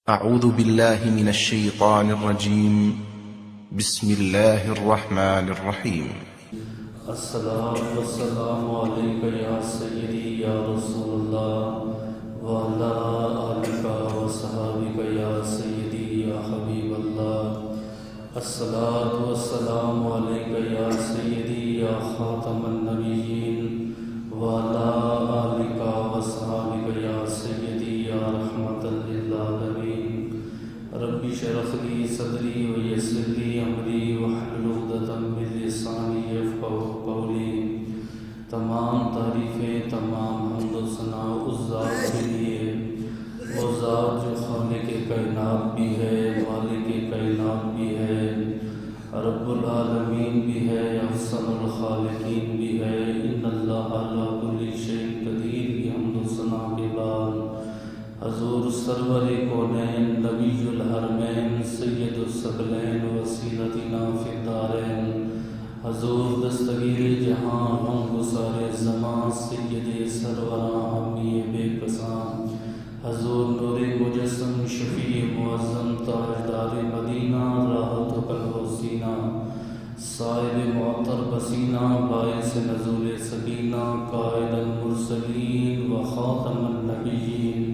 أعوذ بالله من الشيطان الرجيم بسم الله الرحمن الرحيم الصلاة والسلام عليك يا سيدي يا رسول الله وعلى آلك وصحابك يا سيدي يا حبيب الله الصلاة والسلام عليك يا سيدي يا خاتم النبيين وعلى آلك وصحابك يا سيدي يا رحمة للعالمين رب اشرح لي صدري ويسر لي امري واحلل عقدة من لساني يفقهوا قولي۔ تمام تعریفیں، تمام حمد و ثنا اس ذات کے لیے، وہ ذات جو خالق کائنات بھی ہے، مالک کائنات بھی ہے، رب العالمین بھی ہے، احسن الخالقین بھی ہے۔ ان اللہ علی کل شیء قدیر کی حمد و ثنا کے بعد حضور سرور کونین نبی الحرمین سید الثقلین وسیلتنا فی الدارین، حضور دستگیر جہاں ہم گسار زمان سید سروراں امی بے کساں، حضور نور مجسم شفیع معظم تاجدار مدینہ راحت قلب و سینہ، صاحب معطر پسینہ باعث نزول سکینہ، قائد المرسلین و خاتم النبیین،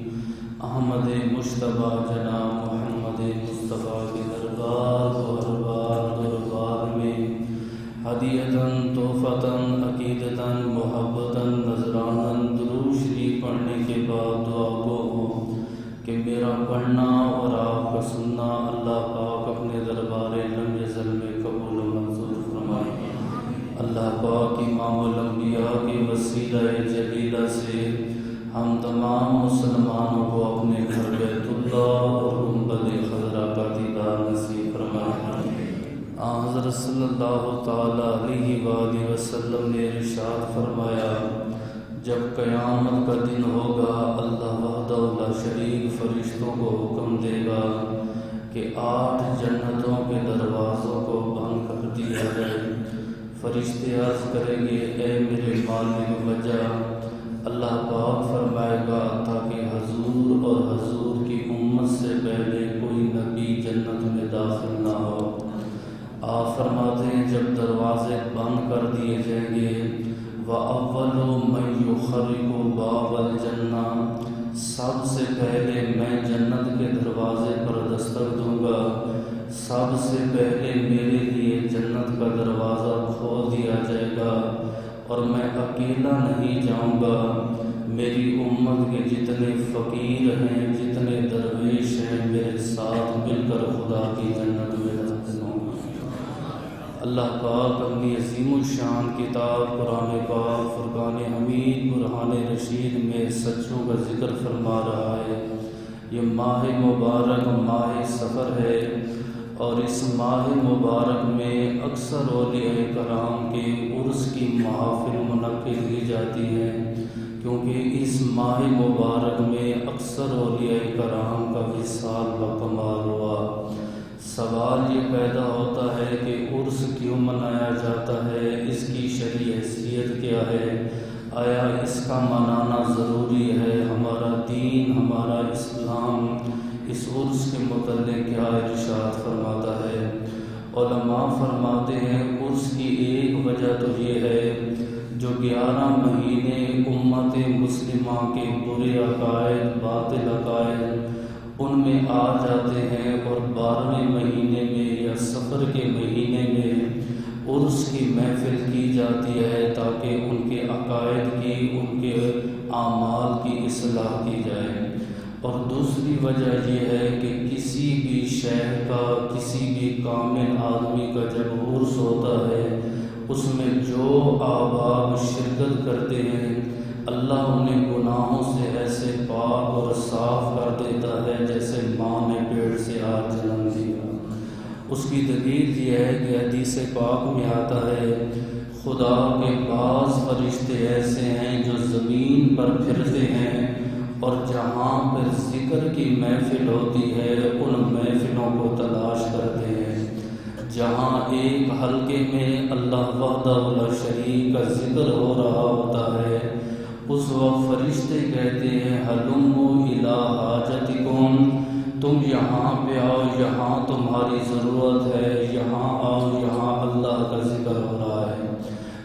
احمد مجتبیٰ جناب محمد مصطفیٰ کے دربار و دربار میں ہدیتاً تحفتاً عقیدتاً محبتاً نذراناً درود شریف پڑھنے کے بعد دعا گو ہو کہ میرا پڑھنا اور آپ کا سننا اللہ پاک اپنے دربار لم یزل میں قبول و منظور فرمائے۔ اللہ پاک امام الانبیاء کے وسیلہ جلیلہ سے ہم تمام مسلمانوں کو اپنے گھر بیت اللہ اور گنبد خضرا کا دیدار نصیب فرمائے۔ حضرت صلی اللہ تعالی علیہ وآلہ وسلم نے ارشاد فرمایا، جب قیامت کا دن ہوگا اللہ وحدہ لا شریک فرشتوں کو حکم دے گا کہ 8 جنتوں کے دروازوں کو بند کر دیا جائے۔ فرشتے عرض کریں گے اے میرے مالک وجہ، اللہ پاک فرمائے گا تاکہ حضور اور حضور کی امت سے پہلے کوئی نبی جنت میں داخل نہ ہو۔ آپ فرماتے ہیں جب دروازے بند کر دیے جائیں گے وَأَوَّلُ مَن يُخَرِّقُ بَابَ الْجَنَّةِ، سب سے پہلے میں جنت کے دروازے پر دستک دوں گا، سب سے پہلے میرے لیے جنت کا دروازہ کھول دیا جائے گا اور میں اکیلا نہیں جاؤں گا، میری امت کے جتنے فقیر ہیں، جتنے درویش ہیں، میرے ساتھ مل کر خدا کی جنت میں داخل ہوں گے۔ اللہ پاک اپنی عظیم الشان کتاب قرآن پاک فرقان حمید برہان رشید میں سچوں کا ذکر فرما رہا ہے۔ یہ ماہ مبارک ماہ سفر ہے اور اس ماہ مبارک میں اکثر اولیاء کرام کے عرس کی محافل منعقد کی جاتی ہیں، کیونکہ اس ماہ مبارک میں اکثر اولیاء کرام کا وصال و کمال ہوا۔ سوال یہ پیدا ہوتا ہے کہ عرس کیوں منایا جاتا ہے، اس کی شرعی حیثیت کیا ہے، آیا اس کا منانا ضروری ہے؟ ہمارا دین، ہمارا اسلام اس عرس کے متعلق کیا ارشاد فرماتا ہے؟ علماء فرماتے ہیں عرس کی ایک وجہ تو یہ ہے جو 11 مہینے امت مسلمہ کے برے عقائد، باطل عقائد ان میں آ جاتے ہیں، اور 12ویں مہینے میں یا سفر کے مہینے میں عرس کی محفل کی جاتی ہے تاکہ ان کے عقائد کی، ان کے اعمال کی اصلاح کی جائے۔ اور دوسری وجہ یہ ہے کہ کسی بھی شہر کا، کسی بھی کامل آدمی کا جب عرس ہوتا ہے اس میں جو آباد شرکت کرتے ہیں اللہ انہیں گناہوں سے ایسے پاک اور صاف کر دیتا ہے جیسے ماں نے پیٹ سے آج جنم دیا۔ اس کی دلیل یہ ہے کہ حدیث پاک میں آتا ہے خدا کے بعض فرشتے ایسے ہیں جو زمین پر پھرتے ہیں اور جہاں پر ذکر کی محفل ہوتی ہے ان محفلوں کو تلاش کرتے ہیں، جہاں ایک حلقے میں اللہ وحدہ لا شریک کا ذکر ہو رہا ہوتا ہے اس وقت فرشتے کہتے ہیں ہلموا الی حاجتکم، تم یہاں پہ آؤ، یہاں تمہاری ضرورت ہے، یہاں آؤ، یہاں اللہ کا ذکر ہو رہا ہے۔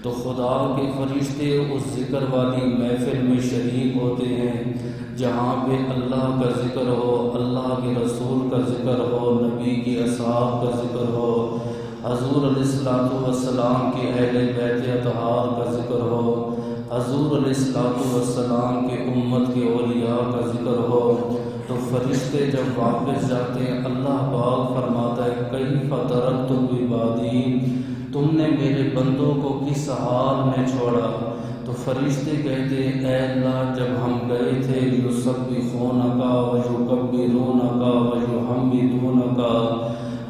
تو خدا کے فرشتے اس ذکر والی محفل میں شریک ہوتے ہیں جہاں پہ اللہ کا ذکر ہو، اللہ کے رسول کا ذکر ہو، نبی کی اصحاب کا ذکر ہو، حضور علیہ السلام کے اہل بیت اطہار کا ذکر ہو، حضور علیہ السلام کے امت کے اولیاء کا ذکر ہو۔ تو فرشتے جب واپس جاتے ہیں، اللہ پاک فرماتا ہے کیف ترکتم عبادی، تم نے میرے بندوں کو کس حال میں چھوڑا؟ تو فرشتے کہتے ہیں اے اللہ، جب ہم گئے تھے یسبحونک ویکبرونک ویحمدونک،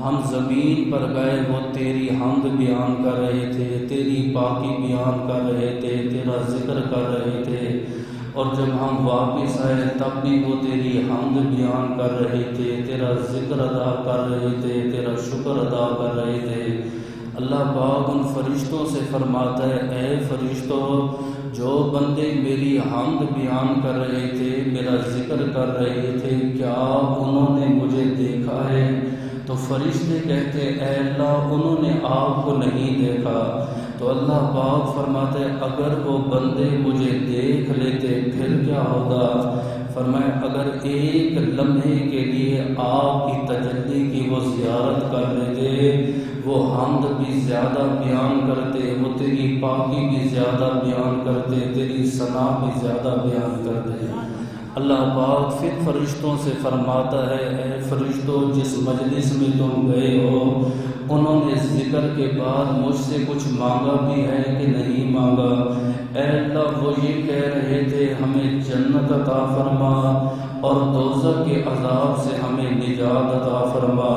ہم زمین پر گئے، وہ تیری حمد بیان کر رہے تھے، تیری پاکی بیان کر رہے تھے، تیرا ذکر کر رہے تھے، اور جب ہم واپس آئے تب بھی وہ تیری حمد بیان کر رہے تھے، تیرا ذکر ادا کر رہے تھے، تیرا شکر ادا کر رہے تھے۔ اللہ پاک ان فرشتوں سے فرماتا ہے اے فرشتوں، جو بندے میری حمد بیان کر رہے تھے، میرا ذکر کر رہے تھے، کیا انہوں نے مجھے دیکھا ہے؟ تو فرشتے کہتے اے اللہ، انہوں نے آپ کو نہیں دیکھا۔ تو اللہ پاک فرماتے ہیں اگر وہ بندے مجھے دیکھ لیتے پھر کیا ہوگا؟ فرمایا اگر ایک لمحے کے لیے آپ کی تجلی کی وہ زیارت کر لیتے، وہ حمد بھی زیادہ بیان کرتے، وہ تیری پاکی بھی زیادہ بیان کرتے، تیری ثنا بھی زیادہ بیان کرتے۔ اللہ پاک پھر فرشتوں سے فرماتا ہے اے فرشتوں، جس مجلس میں تم گئے ہو انہوں نے ذکر کے بعد مجھ سے کچھ مانگا بھی ہے کہ نہیں مانگا؟ اے اللہ، وہ یہ کہہ رہے تھے ہمیں جنت عطا فرما اور دوزخ کے عذاب سے ہمیں نجات عطا فرما۔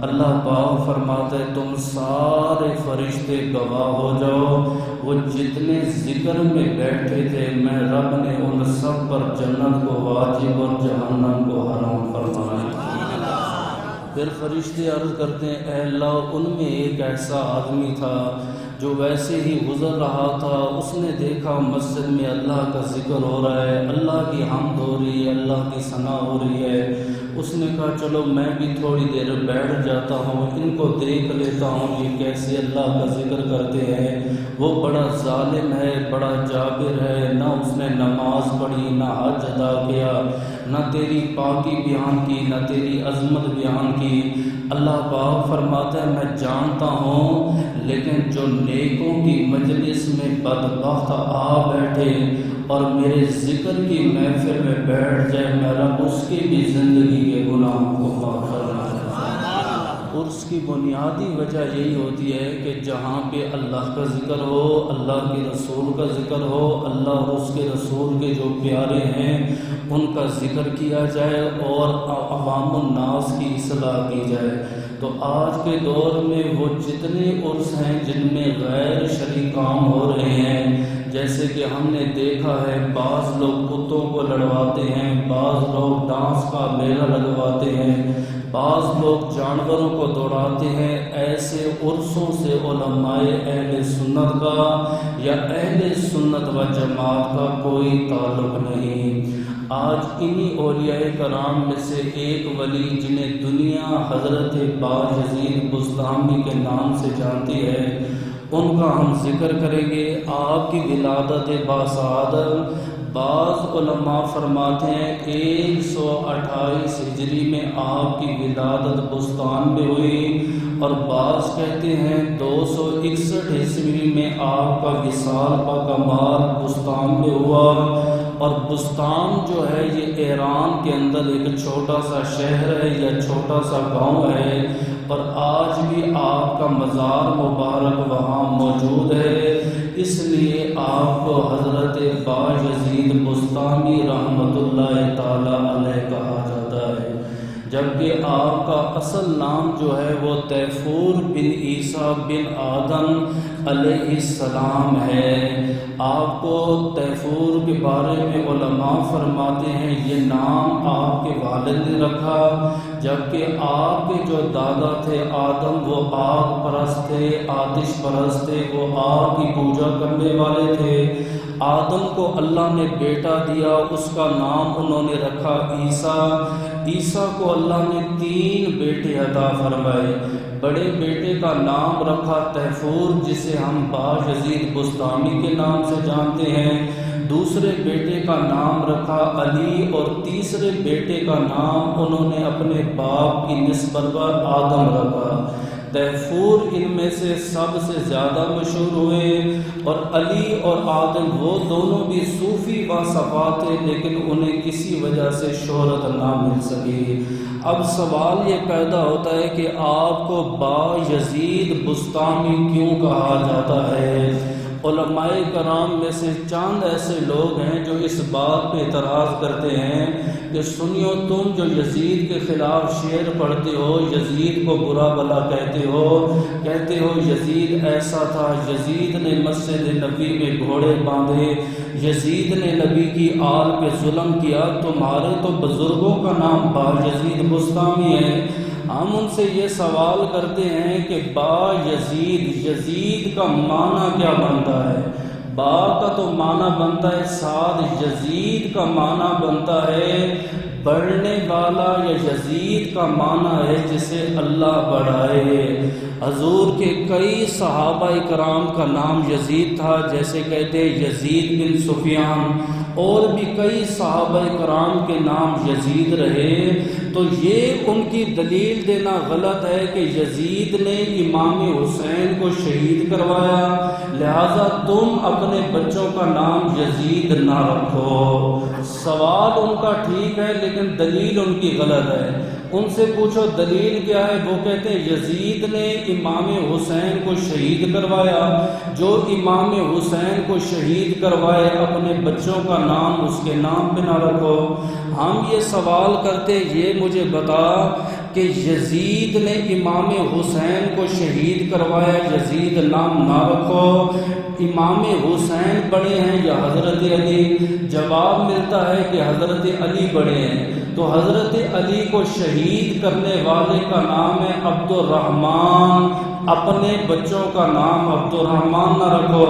اللہ پاک فرماتا ہے تم سارے فرشتے گواہ ہو جاؤ، وہ جتنے ذکر میں بیٹھے تھے میں رب نے ان سب پر جنت کو واجب اور جہنم کو حرام فرمایا۔ پھر فرشتے عرض کرتے ہیں اے اللہ، ان میں ایک ایسا آدمی تھا جو ویسے ہی گزر رہا تھا، اس نے دیکھا مسجد میں اللہ کا ذکر ہو رہا ہے، اللہ کی حمد ہو رہی ہے، اللہ کی ثنا ہو رہی ہے۔ اس نے کہا چلو میں بھی تھوڑی دیر بیٹھ جاتا ہوں، ان کو دیکھ لیتا ہوں یہ کیسے اللہ کا ذکر کرتے ہیں۔ وہ بڑا ظالم ہے، بڑا جابر ہے، نہ اس نے نماز پڑھی، نہ حج ادا کیا، نہ تیری پاکی بیان کی، نہ تیری عظمت بیان کی۔ اللہ پاک فرماتا ہے میں جانتا ہوں، لیکن جو نیکوں کی مجلس میں بدبخت آ بیٹھے اور میرے ذکر کی محفل میں بیٹھ جائے، میں رب اس کی بھی زندگی کے گناہوں کو معاف کرنا چاہتا ہوں۔ اور اس کی بنیادی وجہ یہی ہوتی ہے کہ جہاں پہ اللہ کا ذکر ہو، اللہ کے رسول کا ذکر ہو، اللہ اور اس کے رسول کے جو پیارے ہیں ان کا ذکر کیا جائے اور عوام الناس کی اصلاح کی جائے۔ تو آج کے دور میں وہ جتنے عرس ہیں جن میں غیر شرعی کام ہو رہے ہیں، جیسے کہ ہم نے دیکھا ہے بعض لوگ کتوں کو لڑواتے ہیں، بعض لوگ ڈانس کا میلہ لگواتے ہیں، بعض لوگ جانوروں کو دوڑاتے ہیں، ایسے عرسوں سے علماء اہل سنت کا یا اہل سنت و جماعت کا کوئی تعلق نہیں۔ آج انہی اولیاء کرام میں سے ایک ولی جنہیں دنیا حضرت باجزید بستامی کے نام سے جانتی ہے، ان کا ہم ذکر کریں گے۔ آپ کی ولادت باسعادت بعض علماء فرماتے ہیں 128 ہجری میں آپ کی ولادت بستان میں ہوئی، اور بعض کہتے ہیں 261 عیسوی میں آپ کا وصال کا کمال بستان میں ہوا۔ اور بستان جو ہے یہ ایران کے اندر ایک چھوٹا سا شہر ہے یا چھوٹا سا گاؤں ہے، اور آج بھی آپ کا مزار مبارک وہاں موجود ہے۔ اس لیے آپ کو حضرت باجزید بستامی رحمۃ اللہ تعالی علیہ کہا جاتا ہے، جبکہ آپ کا اصل نام جو ہے وہ تیفور بن عیسیٰ بن آدم علیہ السلام ہے۔ آپ کو تیفور کے بارے میں علماء فرماتے ہیں یہ نام آپ کے والد نے رکھا، جبکہ آپ کے جو دادا تھے آدم وہ آگ پرست تھے، آتش پرست تھے، وہ آگ کی پوجا کرنے والے تھے۔ آدم کو اللہ نے بیٹا دیا، اس کا نام انہوں نے رکھا عیسیٰ۔ عیسیٰ کو اللہ نے 3 بیٹے عطا فرمائے۔ بڑے بیٹے کا نام رکھا طیفور، جسے ہم بایزید بسطامی کے نام سے جانتے ہیں۔ دوسرے بیٹے کا نام رکھا علی، اور تیسرے بیٹے کا نام انہوں نے اپنے باپ کی نسبت پر آدم رکھا۔ طیفور ان میں سے سب سے زیادہ مشہور ہوئے، اور علی اور آدم وہ دونوں بھی صوفی باصفا تھے، لیکن انہیں کسی وجہ سے شہرت نہ مل سکی۔ اب سوال یہ پیدا ہوتا ہے کہ آپ کو بایزید بسطامی کیوں کہا جاتا ہے؟ علماء کرام میں سے چند ایسے لوگ ہیں جو اس بات پہ اعتراض کرتے ہیں کہ سنیو، تم جو یزید کے خلاف شعر پڑھتے ہو، یزید کو برا بھلا کہتے ہو یزید ایسا تھا، یزید نے مسجد نبی میں گھوڑے باندھے، یزید نے نبی کی آل پہ ظلم کیا، تمہارے تو بزرگوں کا نام بایزید بسطامی ہے۔ ہم ان سے یہ سوال کرتے ہیں کہ بایزید، یزید کا معنی کیا بنتا ہے؟ با کا تو معنی بنتا ہے سعد، یزید کا معنی بنتا ہے بڑھنے والا، یا یزید کا معنی ہے جسے اللہ بڑھائے۔ حضور کے کئی صحابہ کرام کا نام یزید تھا، جیسے کہتے ہیں یزید بن سفیان، اور بھی کئی صحابہ کرام کے نام یزید رہے۔ تو یہ ان کی دلیل دینا غلط ہے کہ یزید نے امام حسین کو شہید کروایا، لہذا تم اپنے بچوں کا نام یزید نہ رکھو۔ سوال ان کا ٹھیک ہے، لیکن دلیل ان کی غلط ہے۔ ان سے پوچھو دلیل کیا ہے، وہ کہتے ہیں یزید نے امام حسین کو شہید کروایا، جو امام حسین کو شہید کروائے اپنے بچوں کا نام اس کے نام پہ نہ رکھو۔ ہم یہ سوال کرتے، یہ مجھے بتا کہ یزید نے امام حسین کو شہید کروایا، یزید نام نہ رکھو، امام حسین بڑے ہیں یا حضرت علی؟ جواب ملتا ہے کہ حضرت علی بڑے ہیں۔ تو حضرت علی کو شہید کرنے والے کا نام ہے عبد الرحمن، اپنے بچوں کا نام عبد الرحمن نہ رکھو۔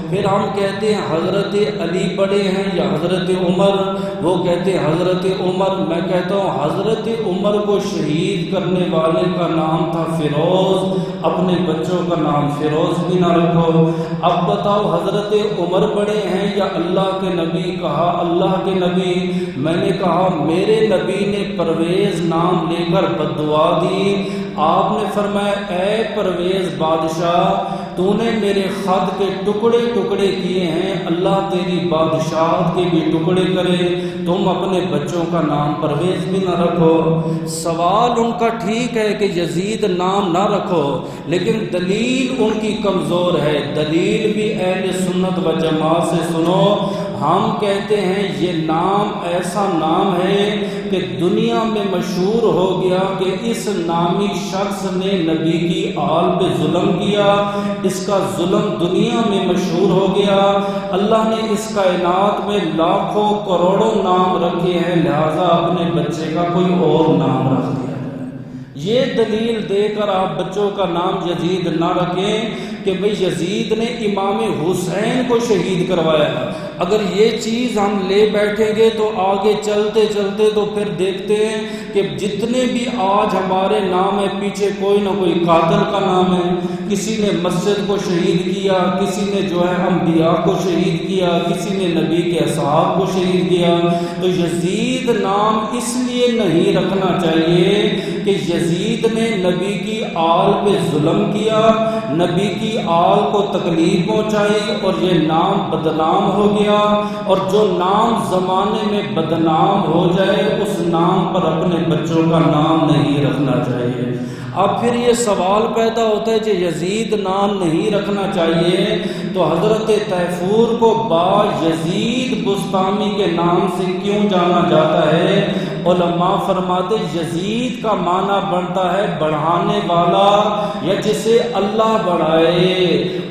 پھر ہم کہتے ہیں حضرت علی بڑے ہیں یا حضرت عمر؟ وہ کہتے ہیں حضرت عمر۔ میں کہتا ہوں حضرت عمر کو شہید کرنے والے کا نام تھا فیروز، اپنے بچوں کا نام فیروز بھی نہ رکھو۔ اب بتاؤ حضرت عمر بڑے ہیں یا اللہ کے نبی؟ کہا اللہ کے نبی۔ میں نے کہا میرے نبی نے پرویز نام لے کر بد دعا دی، آپ نے فرمایا اے پرویز بادشاہ، تو نے میرے خط کے ٹکڑے ٹکڑے کیے ہیں، اللہ تیری بادشاہت کے بھی ٹکڑے کرے، تم اپنے بچوں کا نام پرویز بھی نہ رکھو۔ سوال ان کا ٹھیک ہے کہ یزید نام نہ رکھو، لیکن دلیل ان کی کمزور ہے۔ دلیل بھی اہل سنت و جماعت سے سنو۔ ہم کہتے ہیں یہ نام ایسا نام ہے کہ دنیا میں مشہور ہو گیا کہ اس نامی شخص نے نبی کی آل پہ ظلم کیا، اس کا ظلم دنیا میں مشہور ہو گیا۔ اللہ نے اس کائنات میں لاکھوں کروڑوں نام رکھے ہیں، لہذا اپنے بچے کا کوئی اور نام رکھ دیا۔ یہ دلیل دے کر آپ بچوں کا نام یزید نہ رکھیں کہ بھئی یزید نے امام حسین کو شہید کروایا۔ اگر یہ چیز ہم لے بیٹھیں گے تو آگے چلتے چلتے تو پھر دیکھتے ہیں کہ جتنے بھی آج ہمارے نام ہے، پیچھے کوئی نہ کوئی قاتل کا نام ہے۔ کسی نے مسجد کو شہید کیا، کسی نے جو ہے انبیاء کو شہید کیا، کسی نے نبی کے اصحاب کو شہید کیا۔ تو یزید نام اس لیے نہیں رکھنا چاہیے کہ یزید نے نبی کی آل پہ ظلم کیا، نبی کی آل کو تکلیف پہنچائی، اور یہ نام بدنام ہو گیا۔ اور جو نام زمانے میں بدنام ہو جائے اس نام پر اپنے بچوں کا نام نہیں رکھنا چاہیے۔ اب پھر یہ سوال پیدا ہوتا ہے کہ یزید نام نہیں رکھنا چاہیے تو حضرت طیفور کو بایزید بسطامی کے نام سے کیوں جانا جاتا ہے؟ علماء فرماتے یزید کا معنی بنتا ہے بڑھانے والا یا جسے اللہ بڑھائے۔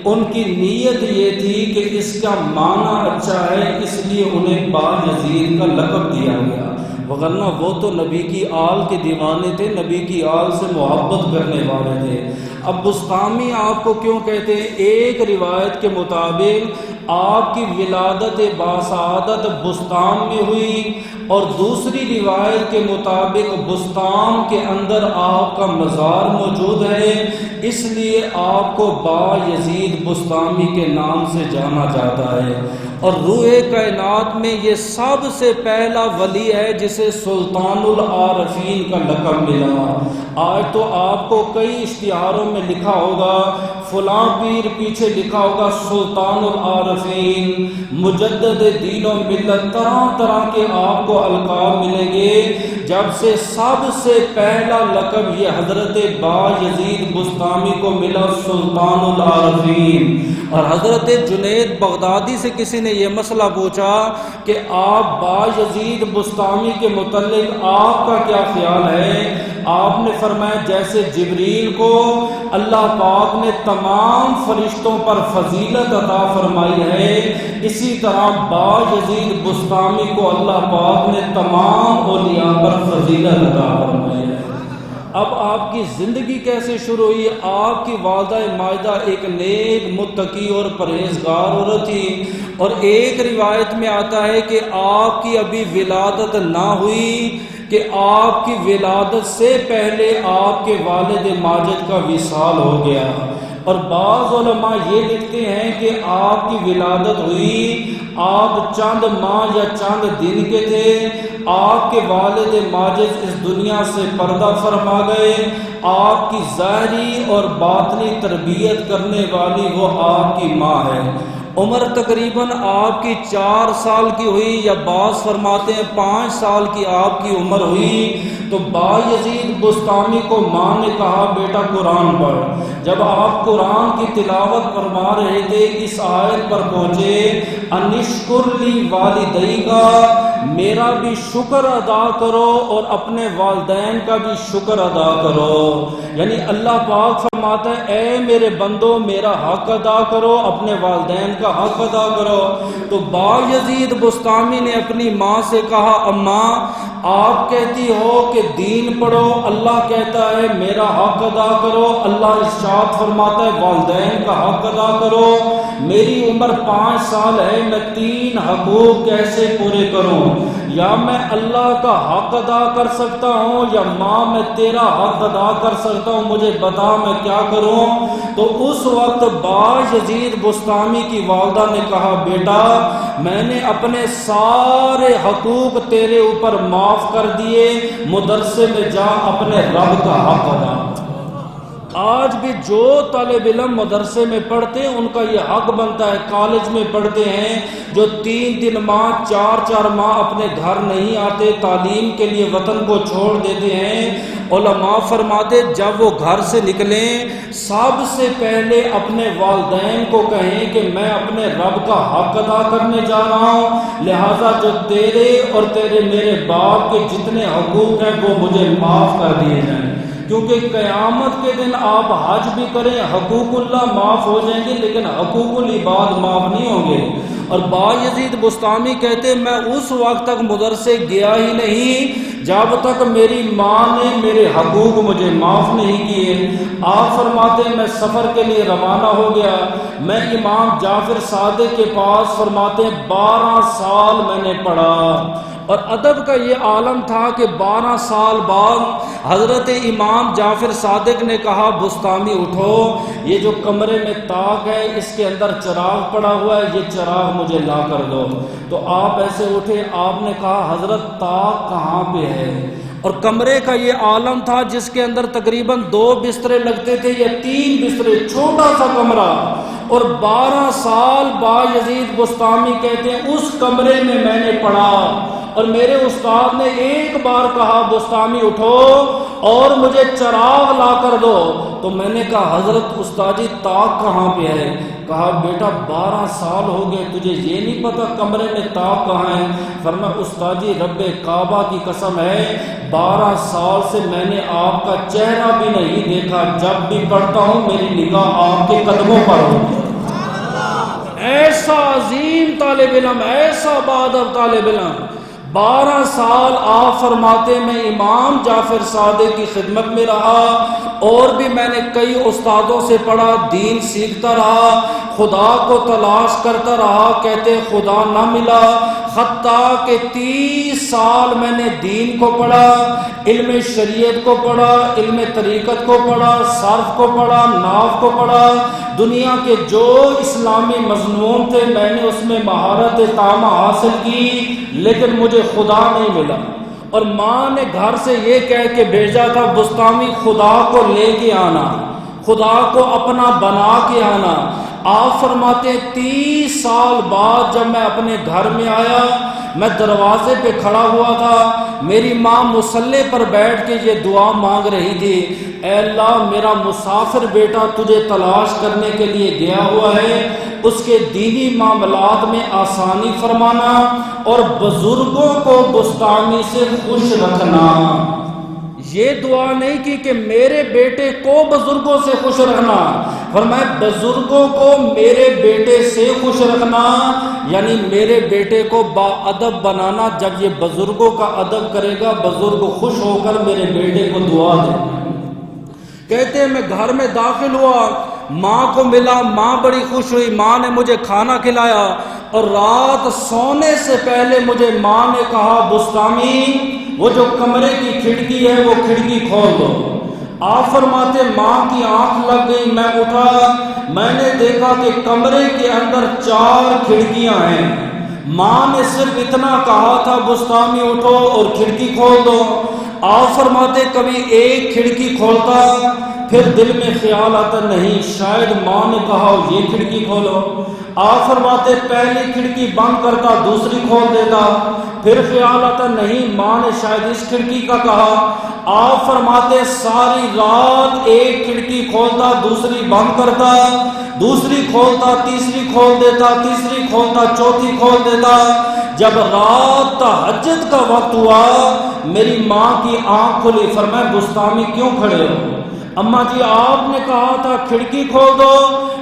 ان کی نیت یہ تھی کہ اس کا معنی اچھا ہے، اس لیے انہیں بایزید کا لقب دیا گیا، وگرنہ وہ تو نبی کی آل کے دیوانے تھے، نبی کی آل سے محبت کرنے والے تھے۔ اب بسطامی آپ کو کیوں کہتے ہیں؟ ایک روایت کے مطابق آپ کی ولادت باسعادت بستان میں ہوئی، اور دوسری روایت کے مطابق بستان کے اندر آپ کا مزار موجود ہے، اس لیے آپ کو با یزید بستامی کے نام سے جانا جاتا ہے۔ اور روح کائنات میں یہ سب سے پہلا ولی ہے جسے سلطان العارفین کا لقب ملا۔ آج تو آپ کو کئی اشتہاروں میں لکھا ہوگا فلاں پیر، پیچھے لکھا ہوگا سلطان العارفین، مجدد دین و ملت، طرح طرح کے آپ کو القاب ملیں گے۔ جب سے سب سے پہلا لقب یہ حضرت با یزید بستامی کو ملا، سلطان العارفین۔ اور حضرت جنید بغدادی سے کسی نے یہ مسئلہ پوچھا کہ آپ با یزید بستامی کے متعلق آپ کا کیا خیال ہے؟ آپ نے فرمایا جیسے جبریل کو اللہ پاک نے تمام فرشتوں پر فضیلت عطا فرمائی ہے، اسی طرح با یزید بستامی کو اللہ پاک نے تمام اولیاء پر فضیلت عطا فرمائی ہے۔ اب آپ کی زندگی کیسے شروع ہوئی؟ آپ کی والدہ ماجدہ ایک نیک متقی اور پرہیزگار عورت تھی، اور ایک روایت میں آتا ہے کہ آپ کی ابھی ولادت نہ ہوئی کہ آپ کی ولادت سے پہلے آپ کے والد ماجد کا وصال ہو گیا۔ اور بعض علماء یہ لکھتے ہیں کہ آپ کی ولادت ہوئی، آپ چند ماہ یا چند دن کے تھے، آپ کے والد ماجد اس دنیا سے پردہ فرما گئے۔ آپ کی ظاہری اور باطنی تربیت کرنے والی وہ آپ کی ماں ہے۔ عمر تقریباً آپ کی 4 سال کی ہوئی، یا بعض فرماتے ہیں 5 سال کی آپ کی عمر ہوئی، تو با یزید بستامی کو ماں نے کہا بیٹا قرآن پڑھ۔ جب آپ قرآن کی تلاوت فرما رہے تھے، اس آیت پر پہنچے انشکر لی والدیکا، میرا بھی شکر ادا کرو اور اپنے والدین کا بھی شکر ادا کرو۔ یعنی اللہ پاک فرماتا ہے اے میرے بندو میرا حق ادا کرو، اپنے والدین کا حق ادا کرو۔ تو با یزید بستامی نے اپنی ماں سے کہا اماں آپ کہتی ہو کہ دین پڑھو، اللہ کہتا ہے میرا حق ادا کرو، اللہ ارشاد فرماتا ہے والدین کا حق ادا کرو۔ میری عمر 5 سال ہے، میں 3 حقوق کیسے پورے کروں؟ یا میں اللہ کا حق ادا کر سکتا ہوں، یا ماں میں تیرا حق ادا کر سکتا ہوں، مجھے بتا میں کیا کروں؟ تو اس وقت با یزید بستامی کی والدہ نے کہا بیٹا میں نے اپنے سارے حقوق تیرے اوپر معاف کر دیے، مدرسے میں جا اپنے رب کا حق ادا۔ آج بھی جو طالب علم مدرسے میں پڑھتے ہیں ان کا یہ حق بنتا ہے، کالج میں پڑھتے ہیں جو 3 ماہ 4 ماہ اپنے گھر نہیں آتے، تعلیم کے لیے وطن کو چھوڑ دیتے ہیں، علماء فرماتے جب وہ گھر سے نکلیں سب سے پہلے اپنے والدین کو کہیں کہ میں اپنے رب کا حق ادا کرنے جا رہا ہوں، لہٰذا جو تیرے اور تیرے میرے باپ کے جتنے حقوق ہیں وہ مجھے معاف کر دیے جائیں، کیونکہ قیامت کے دن آپ حج بھی کریں حقوق اللہ معاف ہو جائیں گے لیکن حقوق العباد معاف نہیں ہوں گے۔ اور با یزید بستامی کہتے میں اس وقت تک مدرسے گیا ہی نہیں جب تک میری ماں نے میرے حقوق مجھے معاف نہیں کیے۔ آپ فرماتے میں سفر کے لیے روانہ ہو گیا، میں امام جعفر صادق کے پاس فرماتے 12 سال میں نے پڑھا، اور ادب کا یہ عالم تھا کہ 12 سال بعد حضرت امام جعفر صادق نے کہا بستامی اٹھو، یہ جو کمرے میں طاق ہے اس کے اندر چراغ پڑا ہوا ہے، یہ چراغ مجھے لا کر دو۔ تو آپ ایسے اٹھے، آپ نے کہا حضرت طاق کہاں پہ ہے؟ اور کمرے کا یہ عالم تھا جس کے اندر تقریباً 2 بسترے لگتے تھے یا 3 بسترے، چھوٹا سا کمرہ، اور 12 سال با یزید بستامی کہتے ہیں اس کمرے میں میں نے پڑھا، اور میرے استاد نے ایک بار کہا بستامی اٹھو اور مجھے چراغ لا کر دو، تو میں نے کہا حضرت استاد جی طاق کہاں پہ ہے؟ کہا بیٹا 12 سال ہو گئے تجھے یہ نہیں پتا کمرے میں طاق کہاں ہے؟ فرمایا استاد جی رب کعبہ کی قسم ہے 12 سال سے میں نے آپ کا چہرہ بھی نہیں دیکھا، جب بھی پڑھتا ہوں میری نگاہ آپ کے قدموں پر ہوتی ہے۔ ایسا عظیم طالب علم، ایسا بہادر طالب علم، 12 سال آپ فرماتے میں امام جعفر صادق کی خدمت میں رہا، اور بھی میں نے کئی استادوں سے پڑھا، دین سیکھتا رہا، خدا کو تلاش کرتا رہا، کہتے خدا نہ ملا، حتیٰ کہ 30 سال میں نے دین کو پڑھا، علم شریعت کو پڑھا، علم طریقت کو پڑھا، صرف کو پڑھا، نحو کو پڑھا، دنیا کے جو اسلامی مضمون تھے میں نے اس میں مہارت تامہ حاصل کی، لیکن مجھے خدا نہیں ملا۔ اور ماں نے گھر سے یہ کہہ کے بھیجا تھا بسطامی خدا کو لے کے آنا، خدا کو اپنا بنا کے آنا۔ آپ فرماتے 30 سال بعد جب میں اپنے گھر میں آیا، میں دروازے پہ کھڑا ہوا تھا، میری ماں مصلی پر بیٹھ کے یہ دعا مانگ رہی تھی، اے اللہ میرا مسافر بیٹا تجھے تلاش کرنے کے لیے گیا ہوا ہے، اس کے دینی معاملات میں آسانی فرمانا، اور بزرگوں کو بسطامی سے خوش رکھنا۔ یہ دعا نہیں کی کہ میرے بیٹے کو بزرگوں سے خوش رکھنا، فرمایا بزرگوں کو میرے بیٹے سے خوش رکھنا، یعنی میرے بیٹے کو با ادب بنانا۔ جب یہ بزرگوں کا ادب کرے گا، بزرگ خوش ہو کر میرے بیٹے کو دعا دے۔ کہتے ہیں میں گھر میں داخل ہوا، ماں کو ملا، ماں بڑی خوش ہوئی، ماں نے مجھے کھانا کھلایا، اور رات سونے سے پہلے مجھے ماں نے کہا بسطامی وہ جو کمرے کی کھڑکی ہے وہ کھڑکی کھول دو۔ آپ فرماتے ماں کی آنکھ لگ گئی، میں اٹھا، میں نے دیکھا کہ کمرے کے اندر 4 کھڑکیاں ہیں۔ ماں نے صرف اتنا کہا تھا بسطامی اٹھو اور کھڑکی کھول دو۔ آپ فرماتے کبھی ایک کھڑکی کھولتا، پھر دل میں خیال آتا نہیں شاید ماں نے کہا یہ کھڑکی کھولو۔ آپ فرماتے پہلی کھڑکی بند کرتا، دوسری کھول دیتا، پھر خیال آتا نہیں ماں نے شاید اس کھڑکی کا کہا۔ آپ فرماتے ساری رات ایک کھڑکی کھولتا، دوسری بند کرتا، دوسری کھولتا، تیسری کھول دیتا، تیسری کھولتا، چوتھی کھول دیتا۔ جب رات تہجد کا وقت ہوا، میری ماں کی آنکھ کھلی، فرمایا بسطامی کیوں کھڑے ہو؟ اماں جی آپ نے کہا تھا کھڑکی کھول دو،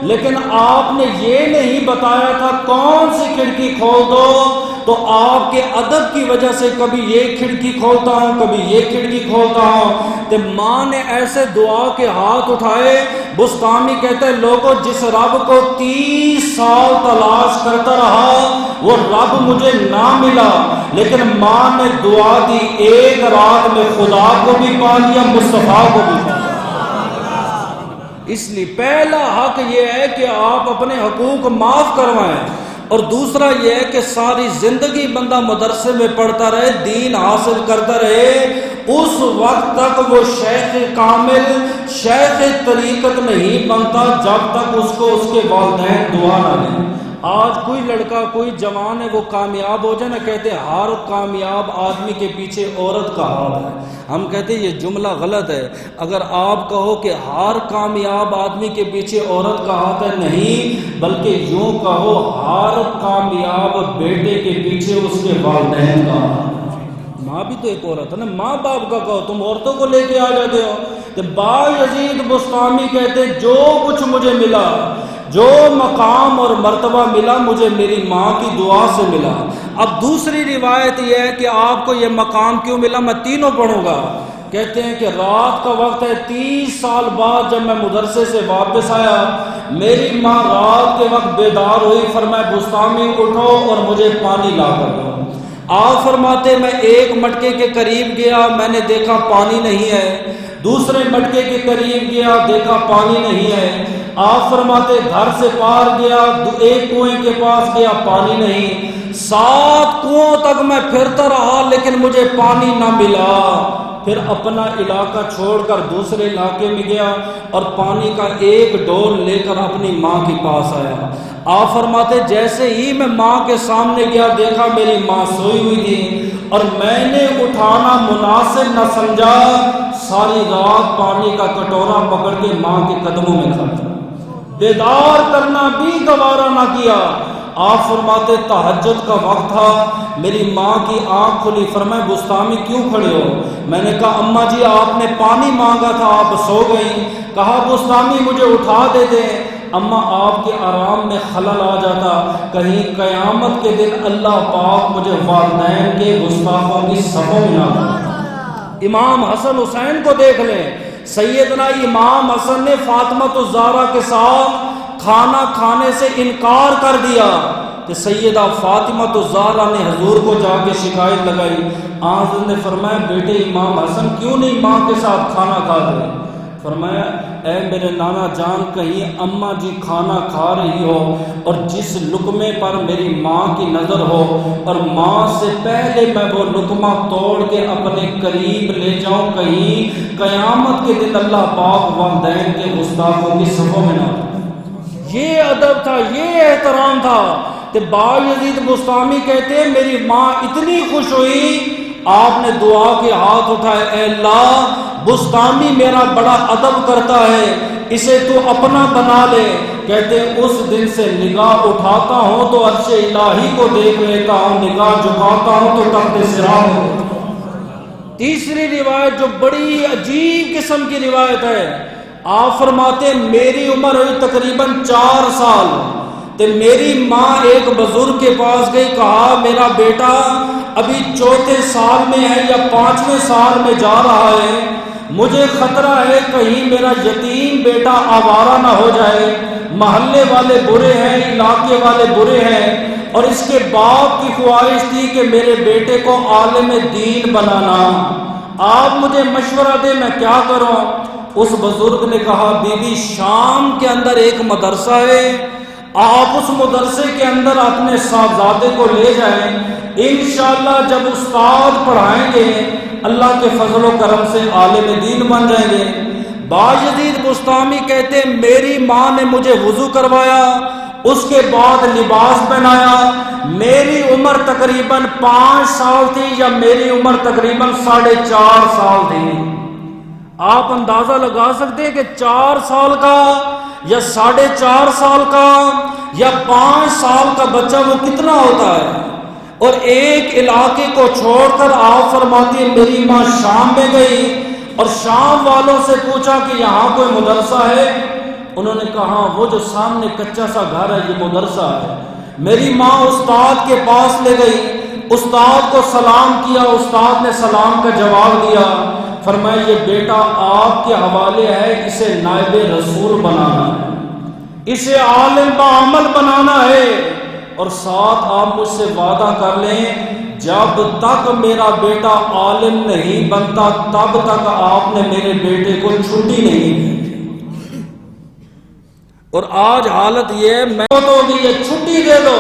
لیکن آپ نے یہ نہیں بتایا تھا کون سی کھڑکی کھول دو، تو آپ کے ادب کی وجہ سے کبھی یہ کھڑکی کھولتا ہوں، کبھی یہ کھڑکی کھولتا ہوں۔ تو ماں نے ایسے دعا کے ہاتھ اٹھائے۔ بسطامی کہتے ہیں لوگوں جس رب کو 30 سال تلاش کرتا رہا وہ رب مجھے نہ ملا، لیکن ماں نے دعا دی، ایک رات میں خدا کو بھی پا لیا، مصطفیٰ کو بھی پا لیا۔ اس لیے پہلا حق یہ ہے کہ آپ اپنے حقوق معاف کروائیں، اور دوسرا یہ ہے کہ ساری زندگی بندہ مدرسے میں پڑھتا رہے، دین حاصل کرتا رہے، اس وقت تک وہ شیخ کامل، شیخ طریقت نہیں بنتا جب تک اس کو اس کے والدین دعا نہ دیں۔ آج کوئی لڑکا کوئی جوان ہے وہ کامیاب ہو جائے نا، کہتے ہیں ہر کامیاب آدمی کے پیچھے عورت کا ہاتھ ہے۔ ہم کہتے ہیں یہ جملہ غلط ہے۔ اگر آپ کہو کہ ہر کامیاب آدمی کے پیچھے عورت کا ہاتھ ہے، نہیں، بلکہ یوں کہو ہر کامیاب بیٹے کے پیچھے اس کے والدین کا ہاتھ ہے۔ ماں بھی تو ایک عورت ہے نا، ماں باپ کا کہو، تم عورتوں کو لے کے آ جاتے ہو۔ تو بایزید بسطامی کہتے جو کچھ مجھے ملا، جو مقام اور مرتبہ ملا، مجھے میری ماں کی دعا سے ملا۔ اب دوسری روایت یہ ہے کہ آپ کو یہ مقام کیوں ملا، میں تینوں پڑھوں گا۔ کہتے ہیں کہ رات کا وقت ہے، 30 سال بعد جب میں مدرسے سے واپس آیا، میری ماں رات کے وقت بیدار ہوئی، فرمایا بسطامی اٹھو اور مجھے پانی لا کر دو۔ آپ فرماتے میں ایک مٹکے کے قریب گیا، میں نے دیکھا پانی نہیں ہے، دوسرے مٹکے کے قریب گیا، دیکھا پانی نہیں ہے۔ آپ فرماتے گھر سے پار گیا، ایک کنویں کے پاس گیا، پانی نہیں، 7 کنویں تک میں پھرتا رہا لیکن مجھے پانی نہ ملا۔ پھر اپنا علاقہ چھوڑ کر دوسرے علاقے میں گیا اور پانی کا ایک ڈول لے کر اپنی ماں کے پاس آیا۔ آپ فرماتے جیسے ہی میں ماں کے سامنے گیا، دیکھا میری ماں سوئی ہوئی تھی، اور میں نے اٹھانا مناسب نہ سمجھا، ساری رات پانی کا کٹورا پکڑ کے ماں کے قدموں میں کھڑا، بیدار کرنا بھی گوارا نہ کیا۔ آپ فرماتے تہجد کا وقت تھا، میری ماں کی آنکھ کھلی، فرمایا بسطامی کیوں کھڑے ہو؟ میں نے کہا اماں جی آپ نے پانی مانگا تھا، آپ سو گئی۔ کہا بسطامی مجھے اٹھا دے دیں۔ اما آپ کے آرام میں خلل آ جاتا، کہیں قیامت کے دن اللہ پاک مجھے والدین کے گستاخوں کی صفوں میں نہ ڈالے۔ امام حسن حسین کو دیکھ لیں، سیدنا امام حسن نے فاطمہ الزہرا کے ساتھ کھانا کھانے سے انکار کر دیا کہ سیدہ فاطمہ الزہرا نے حضور کو جا کے شکایت لگائی۔ حضرت نے فرمایا بیٹے امام حسن کیوں نہیں ماں کے ساتھ کھانا کھا رہے؟ فرمایا اے میرے نانا جان، کہیں اماں جی کھانا کھا رہی ہو اور جس لقمے پر میری ماں کی نظر ہو اور ماں سے پہلے میں وہ لقمہ توڑ کے اپنے قریب لے جاؤں، کہیں قیامت کے دن اللہ پاک والدین کے گستاخوں کی صفوں میں نہ ہو۔ یہ ادب تھا، یہ احترام تھا کہ بایزید بسطامی کہتے ہیں میری ماں اتنی خوش ہوئی، آپ نے دعا کے ہاتھ اٹھائے، اے اللہ بسطامی میرا بڑا ادب کرتا ہے، اسے تو اپنا بنا لے۔ کہتے اس دن سے نگاہ اٹھاتا ہوں تو عرش الہی کو دیکھ لیتا ہوں، نگاہ جھکاتا ہوں تو تخت صراط کو۔ تیسری روایت جو بڑی عجیب قسم کی روایت ہے، آپ فرماتے میری عمر ہوئی تقریباً 4 سال، تو میری ماں ایک بزرگ کے پاس گئی، کہا میرا بیٹا ابھی 4تھے سال میں ہے یا 5ویں سال میں جا رہا ہے، مجھے خطرہ ہے کہیں میرا یتیم بیٹا آوارہ نہ ہو جائے، محلے والے برے ہیں، علاقے والے برے ہیں، اور اس کے باپ کی خواہش تھی کہ میرے بیٹے کو عالم دین بنانا، آپ مجھے مشورہ دیں میں کیا کروں؟ اس بزرگ نے کہا بی بی شام کے اندر ایک مدرسہ ہے، آپ اس مدرسے کے اندر اپنے صاحبزادے کو لے جائیں، انشاءاللہ جب استاد پڑھائیں گے اللہ کے فضل و کرم سے عالم دین بن جائیں گے۔ بایزید بسطامی کہتے ہیں میری ماں نے مجھے وضو کروایا، اس کے بعد لباس پہنایا، میری عمر تقریباً 5 سال تھی یا میری عمر تقریباً 4.5 سال تھی۔ آپ اندازہ لگا سکتے ہیں کہ 4 سال کا یا 4.5 سال کا یا 5 سال کا بچہ وہ کتنا ہوتا ہے؟ اور ایک علاقے کو چھوڑ کر آپ فرماتی ہیں میری ماں شام میں گئی اور شام والوں سے پوچھا کہ یہاں کوئی مدرسہ ہے؟ انہوں نے کہا وہ جو سامنے کچا سا گھر ہے یہ مدرسہ ہے۔ میری ماں استاد کے پاس لے گئی، استاد کو سلام کیا، استاد نے سلام کا جواب دیا، فرمایا یہ بیٹا آپ کے حوالے ہے، اسے نائب رسول بنانا ہے، اسے عالم بعمل بنانا ہے، اور ساتھ آپ مجھ سے وعدہ کر لیں جب تک میرا بیٹا عالم نہیں بنتا تب تک آپ نے میرے بیٹے کو چھٹی نہیں دی۔ اور آج حالت یہ ہے میں فوت ہو گئی ہے چھٹی دے دو۔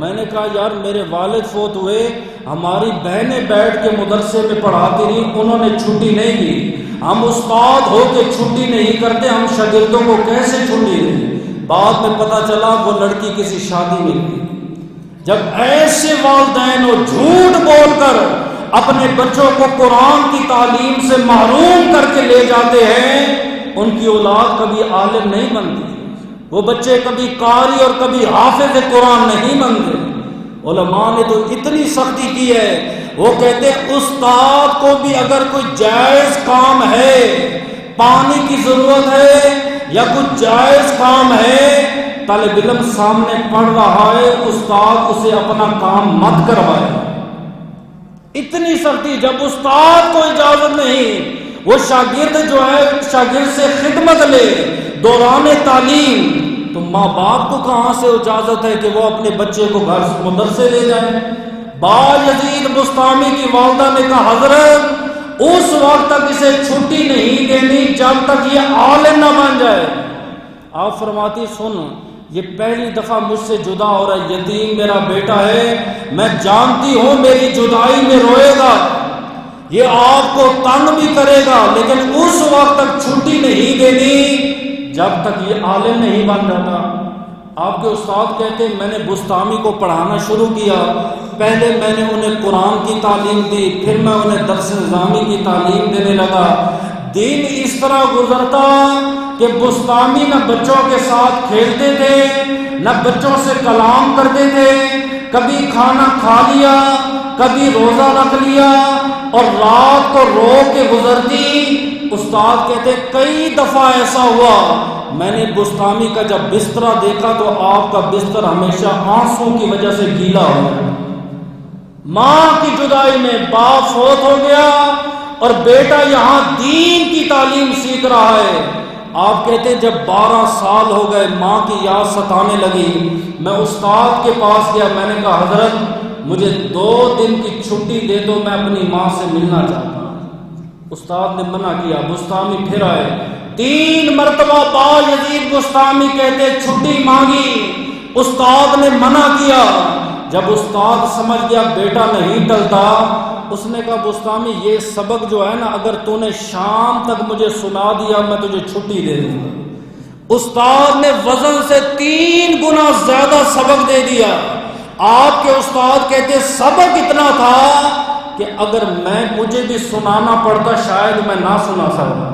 میں نے کہا یار میرے والد فوت ہوئے، ہماری بہنیں بیٹھ کے مدرسے میں پڑھاتی رہی، انہوں نے چھٹی نہیں کی، ہم استاد ہو کے چھٹی نہیں کرتے، ہم شاگردوں کو کیسے چھٹی دیں؟ بعد میں پتا چلا وہ لڑکی کسی شادی میں گئی۔ جب ایسے والدین وہ جھوٹ بول کر اپنے بچوں کو قرآن کی تعلیم سے محروم کر کے لے جاتے ہیں، ان کی اولاد کبھی عالم نہیں بنتی، وہ بچے کبھی قاری اور کبھی حافظ قرآن نہیں بنتے۔ علماء نے تو اتنی سختی کی ہے، وہ کہتے ہیں استاد کو بھی اگر کوئی جائز کام ہے، پانی کی ضرورت ہے یا کچھ جائز کام ہے، طالب علم سامنے پڑھ رہا ہے، استاد اسے اپنا کام مت کروائے۔ اتنی سختی، جب استاد کو اجازت نہیں، وہ شاگرد جو ہے شاگرد سے خدمت لے دوران تعلیم، تو ماں باپ کو کہاں سے اجازت ہے کہ وہ اپنے بچے کو گھر سے مدرسے لے جائیں؟ بایزید بسطامی کی والدہ نے کہا حضرت اس وقت تک اسے چھٹی نہیں دینی جب تک یہ عالم نہ بن جائے۔ آپ فرماتی سن یہ پہلی دفعہ مجھ سے جدا ہو رہا ہے، یتیم میرا بیٹا ہے، میں جانتی ہوں میری جدائی میں روئے گا، یہ آپ کو تنگ بھی کرے گا، لیکن اس وقت تک چھٹی نہیں دینی جب تک یہ عالم نہیں بن جاتا۔ آپ کے استاد کہتے ہیں میں نے بسطامی کو پڑھانا شروع کیا، پہلے میں نے انہیں قرآن کی تعلیم دی، پھر میں انہیں درس نظامی کی تعلیم دینے لگا۔ دن اس طرح گزرتا کہ بسطامی نہ بچوں کے ساتھ کھیلتے تھے نہ بچوں سے کلام کرتے تھے، کبھی کھانا کھا لیا کبھی روزہ رکھ لیا، اور رات کو رو کے گزرتی استاد کہتے کئی دفعہ ایسا ہوا میں نے بستامی کا جب بستر دیکھا تو آپ کا بستر ہمیشہ آنسوں کی وجہ سے گیلا ہو گیا۔ ماں کی جدائی میں باپ فوت ہو گیا اور بیٹا یہاں دین کی تعلیم سیکھ رہا ہے۔ آپ کہتے جب 12 سال ہو گئے ماں کی یاد ستانے لگی، میں استاد کے پاس گیا، میں نے کہا حضرت مجھے 2 دن کی چھٹی دے دو، میں اپنی ماں سے ملنا چاہتا ہوں۔ استاد نے منع کیا، بستامی پھر آئے، 3 مرتبہ با یزید بستامی کہتے چھٹی مانگی، استاد نے منع کیا۔ جب استاد سمجھ گیا بیٹا نہیں ٹلتا، اس نے کہا بستامی یہ سبق جو ہے نا اگر تو نے شام تک مجھے سنا دیا میں تجھے چھٹی دے دوں گا۔ استاد نے وزن سے 3 گنا زیادہ سبق دے دیا۔ آپ کے استاد کہتے سبق اتنا تھا کہ اگر مجھے بھی سنانا پڑتا شاید میں نہ سنا سکتا،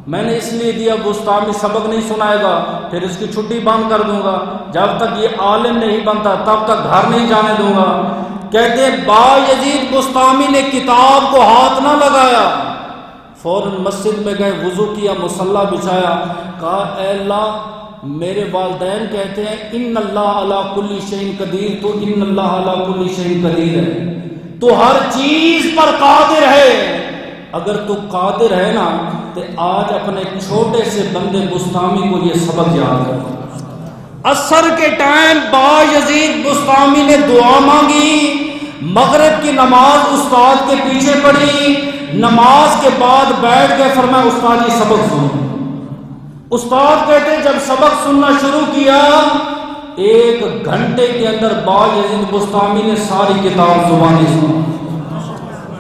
میں نے اس لیے دیا بستامی سبق نہیں سنائے گا پھر اس کی چھٹی بند کر دوں گا، جب تک یہ عالم نہیں بنتا تب تک گھر نہیں جانے دوں گا۔ کہتے با یزید بستامی نے کتاب کو ہاتھ نہ لگایا، فوراً مسجد میں گئے، وضو کیا، مصلی بچھایا، کہا اے اللہ میرے والدین کہتے ہیں ان اللہ علی کل شیء قدیر، تو ان اللہ علی کل شیء قدیر ہے، تو ہر چیز پر قادر ہے، اگر تو قادر ہے نا تو آج اپنے چھوٹے سے بندے بستامی کو یہ سبق یاد کر۔ عصر کے ٹائم با یزید بستامی نے دعا مانگی، مغرب کی نماز استاد کے پیچھے پڑھی، نماز کے بعد بیٹھ گئے، فرمایا استاد جی سبق سنو۔ استاد کہتے جب سبق سننا شروع کیا 1 گھنٹے کے اندر با یزید بستامی نے ساری کتاب زبانی سنی۔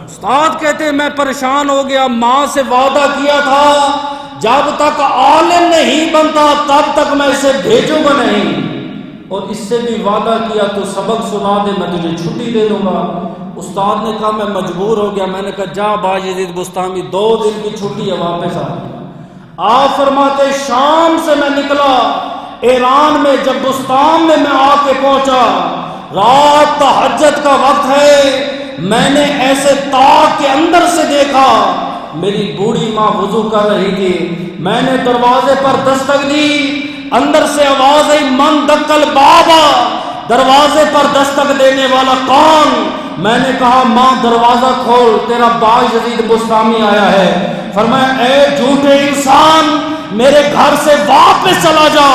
استاد کہتے میں پریشان ہو گیا، ماں سے وعدہ کیا تھا جب تک عالم نہیں بنتا تب تک میں اسے بھیجوں گا نہیں، اور اس سے بھی وعدہ کیا تو سبق سنا دے میں تجھے چھٹی دے دوں گا۔ استاد نے کہا میں مجبور ہو گیا، میں نے کہا جا با یزید بستامی 2 دن کی چھٹی ہے واپس آ۔ آپ فرماتے شام سے میں نکلا، ایران میں جب بستان میں آ کے پہنچا، رات تہجد کا وقت ہے، میں نے ایسے تاک کے اندر سے دیکھا میری بوڑھی ماں وضو کر رہی تھی، میں نے دروازے پر دستک دی، اندر سے آواز آئی من دکل بابا، دروازے پر دستک دینے والا کون؟ میں نے کہا ماں دروازہ کھول تیرا با یزید بستامی آیا ہے۔ فرمایا اے جھوٹے انسان میرے گھر سے واپس چلا جا۔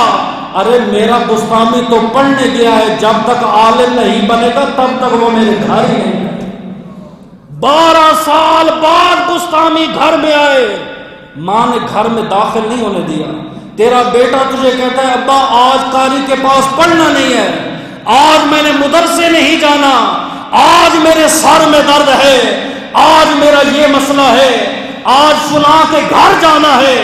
ارے میرا بستامی تو پڑھنے گیا ہے، جب تک عالم نہیں بنے گا تب تک وہ میرے گھر ہی نہیں۔ 12 سال بعد بستامی گھر میں آئے، ماں نے گھر میں داخل نہیں ہونے دیا۔ تیرا بیٹا تجھے کہتا ہے ابا آج قاری کے پاس پڑھنا نہیں ہے، آج میں نے مدرسے نہیں جانا، آج میرے سر میں درد ہے، آج میرا یہ مسئلہ ہے، آج فلاں کے گھر جانا ہے،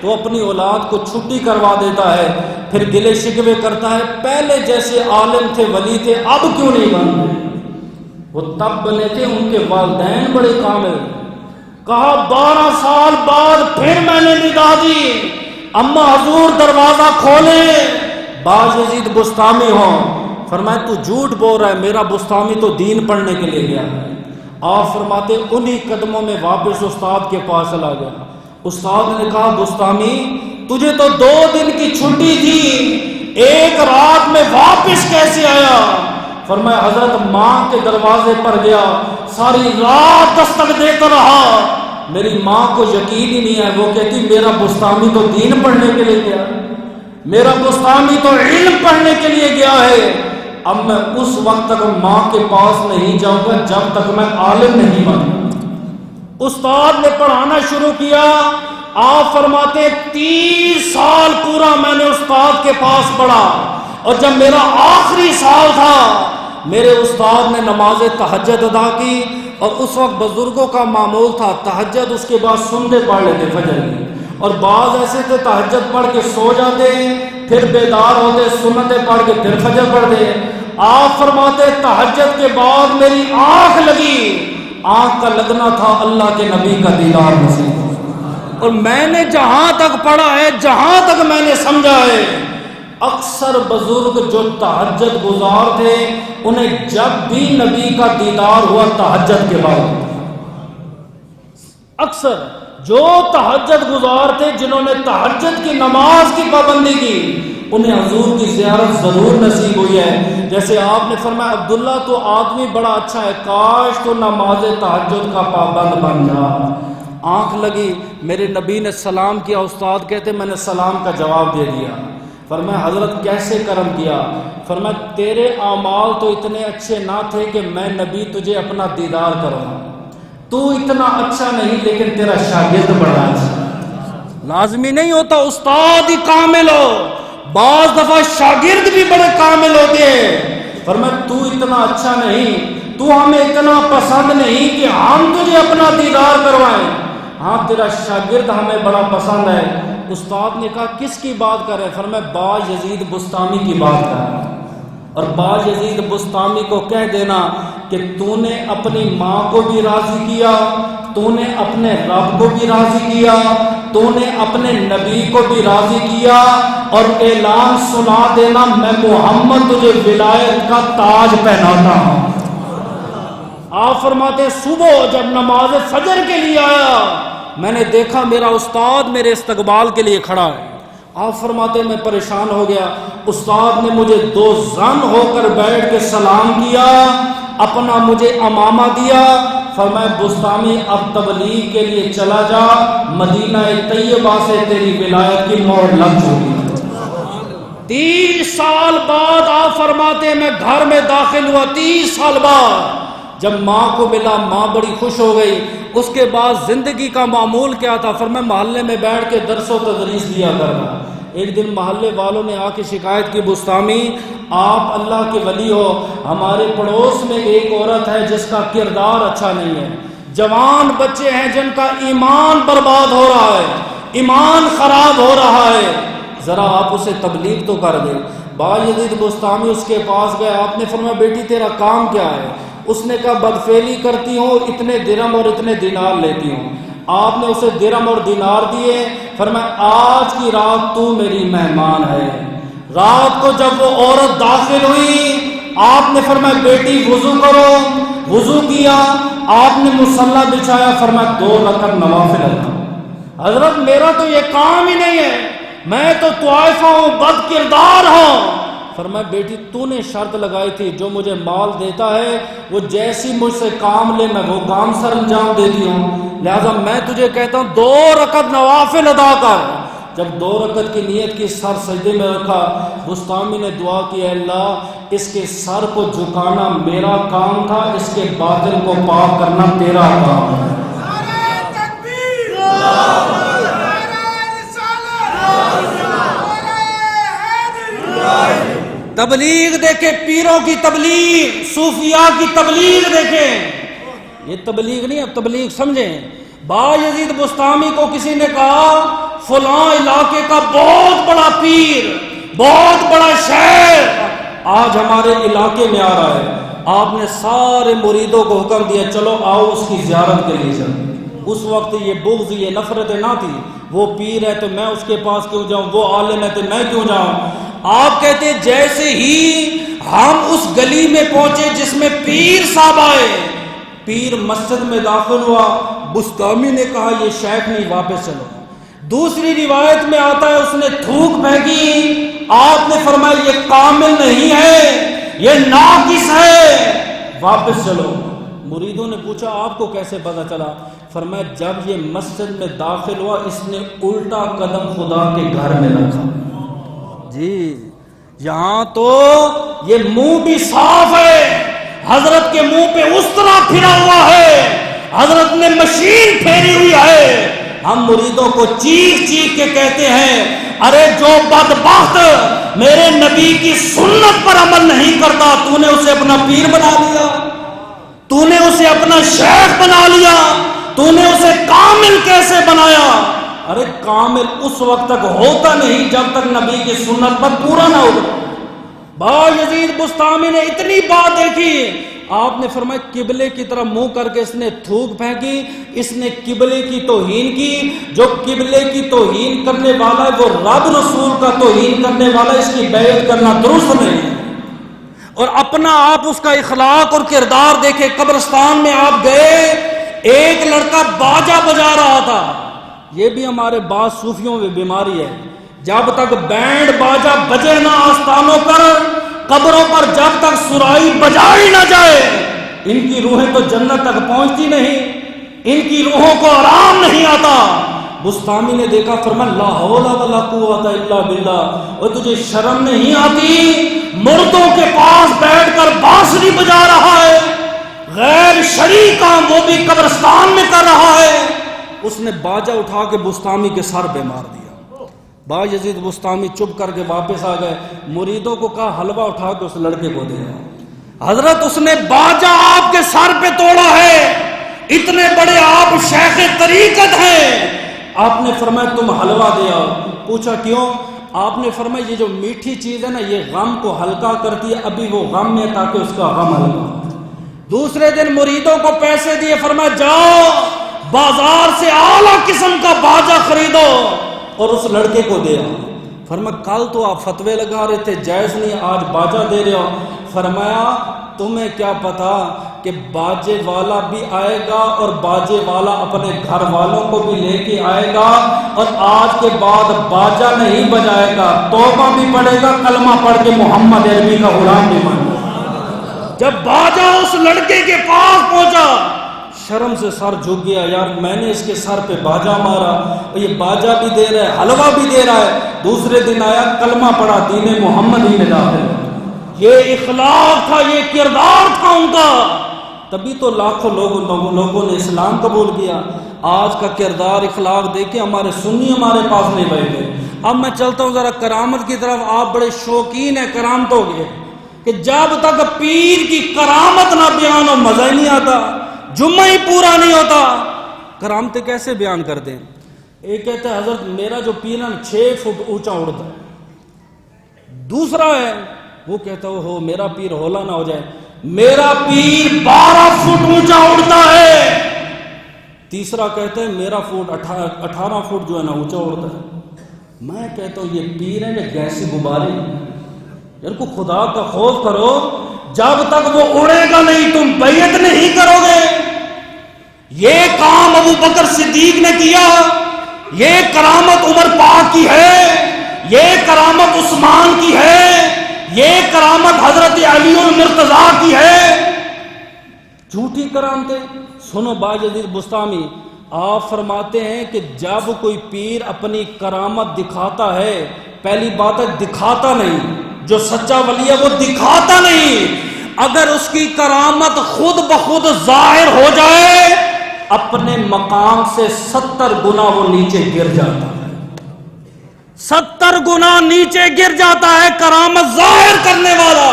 تو اپنی اولاد کو چھٹی کروا دیتا ہے، پھر گلے شکوے کرتا ہے پہلے جیسے عالم تھے ولی تھے اب کیوں نہیں بن رہے؟ وہ تب بنے تھے ان کے والدین بڑے کامل۔ کہا 12 سال بعد پھر میں نے ندا دی، اما حضور دروازہ کھولے، باز یزید بستامی ہو۔ فرمایا تو جھوٹ بول رہا ہے، میرا بستامی تو دین پڑھنے کے لیے گیا ہے۔ آپ فرماتے انہی قدموں میں واپس استاد کے پاس چلا گیا۔ استاد نے کہا بستامی تجھے تو 2 دن کی چھٹی تھی، 1 رات میں واپس کیسے آیا؟ فرمایا حضرت ماں کے دروازے پر گیا، ساری رات دستک دیتا رہا، میری ماں کو یقین ہی نہیں ہے، وہ کہتی میرا بستامی تو دین پڑھنے کے لیے گیا، میرا بستامی تو علم پڑھنے کے لیے گیا ہے، اب میں اس وقت تک ماں کے پاس نہیں جاؤں گا جب تک میں عالم نہیں بنوں۔ استاد نے پڑھانا شروع کیا، آپ فرماتے 30 سال پورا میں نے استاد کے پاس پڑھا، اور جب میرا آخری سال تھا میرے استاد نے نماز تہجد ادا کی، اور اس وقت بزرگوں کا معمول تھا تہجد اس کے بعد سنتے پڑھ لیتے فجر کی، اور بعض ایسے تھے تہجد پڑھ کے سو جاتے پھر بیدار ہوتے سنتیں پڑھ کے پھر فجر پڑھتے۔ آپ فرماتے تہجد کے بعد میری آنکھ لگی، آنکھ کا لگنا تھا اللہ کے نبی کا دیدار نصیب، اور میں نے جہاں تک پڑھا ہے جہاں تک میں نے سمجھا ہے اکثر بزرگ جو تہجد گزار تھے انہیں جب بھی نبی کا دیدار ہوا تہجد کے بعد، اکثر جو تہجد گزار تھے، جنہوں نے تہجد کی نماز کی پابندی کی، انہیں حضور کی زیارت ضرور نصیب ہوئی ہے۔ جیسے آپ نے فرمایا عبداللہ تو آدمی بڑا اچھا ہے، کاش تو نماز تہجد کا پابند بن جا۔ آنکھ لگی، میرے نبی نے سلام کیا، استاد کہتے میں نے سلام کا جواب دے دیا۔ فرمایا حضرت کیسے کرم کیا؟ فرمایا تیرے اعمال تو اتنے اچھے نہ تھے کہ میں نبی تجھے اپنا دیدار کروں، تو اتنا اچھا نہیں لیکن تیرا شاگرد بڑا اچھا۔ لازمی نہیں ہوتا استاد ہی کامل ہو، بعض دفعہ شاگرد بھی بڑے کامل ہوتے ہیں۔ فرمایا تو اتنا اچھا نہیں، تو ہمیں اتنا پسند نہیں کہ ہم تجھے اپنا دیدار کروائیں، ہاں تیرا شاگرد ہمیں بڑا پسند ہے۔ استاد نے کہا کس کی بات کر رہے؟ فرمایا با یزید بستامی کی بات کر رہا ہے۔ اور با یزید بستامی کو کہہ دینا کہ تو نے اپنی ماں کو بھی راضی کیا، تو نے اپنے رب کو بھی راضی کیا، تو نے اپنے نبی کو بھی راضی کیا، اور اعلان سنا دینا میں محمد تجھے ولایت کا تاج پہناتا ہوں۔ آپ فرماتے ہیں صبح جب نماز فجر کے لیے آیا، میں نے دیکھا میرا استاد میرے استقبال کے لیے کھڑا ہے۔ آپ فرماتے ہیں میں پریشان ہو گیا، استاد نے مجھے دو زن ہو کر بیٹھ کے سلام کیا، اپنا مجھے امامہ دیا، فرمایا بستامی اب تبلیغ کے لیے چلا جا، مدینہ طیبہ سے تیری ولایت کی مہر لگ چکی۔ 30 سال بعد آپ فرماتے ہیں میں گھر میں داخل ہوا، 30 سال بعد جب ماں کو ملا، ماں بڑی خوش ہو گئی۔ اس کے بعد زندگی کا معمول کیا تھا؟ فرمایا محلے میں بیٹھ کے درس و تدریس دیا کرنا۔ ایک دن محلے والوں نے آ کے شکایت کی، بستامی آپ اللہ کے ولی ہو، ہمارے پڑوس میں ایک عورت ہے جس کا کردار اچھا نہیں ہے، جوان بچے ہیں جن کا ایمان برباد ہو رہا ہے، ایمان خراب ہو رہا ہے، ذرا آپ اسے تبلیغ تو کر دیں۔ با یزید بستامی اس کے پاس گئے، آپ نے فرمایا بیٹی تیرا کام کیا ہے؟ اس نے کہا بدفعلی کرتی ہوں، اتنے درہم اور اتنے دینار لیتی ہوں۔ آپ نے اسے درہم اور دینار دیے، فرمایا آج کی رات تو میری مہمان ہے۔ رات کو جب وہ عورت داخل ہوئی، آپ نے فرمایا بیٹی وضو کرو، وضو کیا، آپ نے مصلی بچھایا، فرمایا 2 رکعت نوافل ادا۔ حضرت میرا تو یہ کام ہی نہیں ہے، میں تو طائفہ ہوں، بد کردار ہوں۔ فرمایا بیٹی تو نے شرط لگائی تھی جو مجھے مال دیتا ہے وہ جیسی مجھ سے کام لے میں وہ کام سر انجام دیتی ہوں، لہذا میں تجھے کہتا ہوں 2 رکعت نوافل ادا کر۔ جب 2 رکعت کی نیت کی، سر سجدے میں رکھا، بستامی نے دعا کی اے اللہ اس کے سر کو جھکانا میرا کام تھا، اس کے باطن کو پاک کرنا تیرا کام ہے۔ تبلیغ دیکھیں، پیروں کی تبلیغ، صوفیاء کی تبلیغ دیکھیں، یہ تبلیغ نہیں ہے، تبلیغ سمجھیں۔ با یزید بستامی کو کسی نے کہا فلاں علاقے کا بہت بڑا پیر، بہت بڑا شیخ آج ہمارے علاقے میں آ رہا ہے۔ آپ نے سارے مریدوں کو حکم دیا چلو آؤ اس کی زیارت کے لیے چلو۔ اس وقت یہ بغض، یہ نفرتیں نہ تھی، وہ پیر ہے تو میں اس کے پاس کیوں جاؤں، وہ عالم ہے تو میں کیوں جاؤں۔ آپ کہتے ہیں جیسے ہی ہم اس گلی میں پہنچے جس میں پیر صاحب آئے، پیر مسجد میں داخل ہوا، بستامی نے کہا یہ شیخ نہیں، واپس چلو۔ دوسری روایت میں آتا ہے اس نے تھوک پھینکی، آپ نے فرمایا یہ کامل نہیں ہے، یہ ناقص ہے، واپس چلو۔ مریدوں نے پوچھا آپ کو کیسے پتا چلا؟ فرمایا جب یہ مسجد میں داخل ہوا اس نے الٹا قدم خدا کے گھر میں رکھا۔ جی یہاں تو یہ منہ بھی صاف ہے، حضرت کے منہ پہ اس طرح پھرا ہوا ہے، حضرت نے مشین پھیری ہوئی ہے۔ ہم مریدوں کو چیخ چیخ کے کہتے ہیں ارے جو بدبخت میرے نبی کی سنت پر عمل نہیں کرتا، تو نے اسے اپنا پیر بنا لیا، تو نے اسے اپنا شیخ بنا لیا، تو نے اسے کامل کیسے بنایا؟ ارے کامل اس وقت تک ہوتا نہیں جب تک نبی کی سنت پر پورا نہ ہو۔ با یزید بستامی نے اتنی بات دیکھی، آپ نے فرمایا قبلے کی طرف منہ کر کے اس نے تھوک پھینکی، اس نے قبلے کی توہین کی۔ جو قبلے کی توہین کرنے والا ہے وہ رب رسول کا توہین کرنے والا ہے، اس کی بیعت کرنا درست نہیں ہے۔ اور اپنا آپ اس کا اخلاق اور کردار دیکھے۔ قبرستان میں آپ گئے، ایک لڑکا باجا بجا رہا تھا، یہ بھی ہمارے بعض صوفیوں میں بیماری ہے، جب تک بینڈ باجا بجے نہ آستانوں پر، قبروں پر جب تک سرائی بجائی نہ جائے، ان کی روحیں تو جنت تک پہنچتی نہیں، ان کی روحوں کو آرام نہیں آتا۔ بستامی نے دیکھا، فرمایا لا حول ولا قوت الا باللہ، اور تجھے شرم نہیں آتی؟ مردوں کے پاس بیٹھ کر بانسری بجا رہا ہے، غیر شرعی کام وہ بھی قبرستان میں کر رہا ہے۔ اس نے باجا اٹھا کے بستامی کے سر پہ مار دیا۔ با یزید بستامی چپ کر کے واپس آ گئے، مریدوں کو کہا حلوہ اٹھا کے اس لڑکے کو دے دو۔ حضرت اس نے باجا آپ کے سر پہ توڑا ہے، اتنے بڑے آپ شیخ طریقت ہیں۔ آپ نے فرمایا تم حلوہ دے آؤ۔ پوچھا کیوں؟ آپ نے فرمایا یہ جو میٹھی چیز ہے نا، یہ غم کو ہلکا کرتی ہے، ابھی وہ غم میں تاکہ اس کا غم ہلکا ہو۔ دوسرے دن مریدوں کو پیسے دیے، فرمایا جاؤ بازار سے اعلیٰ قسم کا باجا خریدو اور اس لڑکے کو دے آؤ۔ فرمایا کل تو آپ فتوے لگا رہے تھے جائز نہیں، آج باجا دے رہے ہو۔ فرمایا تمہیں کیا پتا کہ باجے والا بھی آئے گا اور باجے والا اپنے گھر والوں کو بھی لے کے آئے گا، اور آج کے بعد باجا نہیں بجائے گا، توبہ بھی پڑے گا، کلمہ پڑھ کے محمد عربی کا غلام بھی بن گا۔ جب باجا اس لڑکے کے پاس پہنچا، شرم سے سر جھک گیا، یار میں نے اس کے سر پہ باجا مارا، اور یہ باجا بھی دے رہا ہے، حلوہ بھی دے رہا ہے۔ دوسرے دن آیا، کلمہ پڑھا، دین محمد ہی میں داخل۔ یہ اخلاق تھا، یہ کردار تھا ان کا، تبھی تو لاکھوں لوگوں نے اسلام قبول کیا۔ آج کا کردار اخلاق دیکھیں، ہمارے سنی ہمارے پاس نہیں بیٹھے۔ اب میں چلتا ہوں ذرا کرامت کی طرف۔ آپ بڑے شوقین ہیں کرامتوں کے، کہ جب تک پیر کی کرامت نہ بیان ہو مزہ ہی نہیں آتا، جمعہ ہی پورا نہیں ہوتا۔ کرامتیں کیسے بیان کر دیں؟ ایک کہتا ہے حضرت میرا جو پیر ہے 6 فٹ اونچا اڑتا ہے۔ دوسرا ہے وہ کہتا ہے ہو میرا پیر ہولا نہ ہو جائے، میرا پیر 12 فٹ اونچا اڑتا ہے۔ تیسرا کہتا ہے میرا فٹ 18 فٹ جو ہے نا اونچا اڑتا ہے۔ میں کہتا ہوں یہ پیر ہے یا گیسی غباری؟ یار کو خدا کا خوف کرو، جب تک وہ اڑے گا نہیں تم بیعت نہیں کرو گے۔ یہ کام ابو بکر صدیق نے کیا، یہ کرامت عمر پاک کی ہے، یہ کرامت عثمان کی ہے، یہ کرامت حضرت علی المرتضیٰ کی ہے۔ جھوٹی کرامتیں سنو۔ باجدید بستامی آپ فرماتے ہیں کہ جب کوئی پیر اپنی کرامت دکھاتا ہے، پہلی بات ہے دکھاتا نہیں، جو سچا ولی ہے وہ دکھاتا نہیں۔ اگر اس کی کرامت خود بخود ظاہر ہو جائے، اپنے مقام سے 70 گنا وہ نیچے گر جاتا ہے، 70 گنا نیچے گر جاتا ہے کرامت ظاہر کرنے والا۔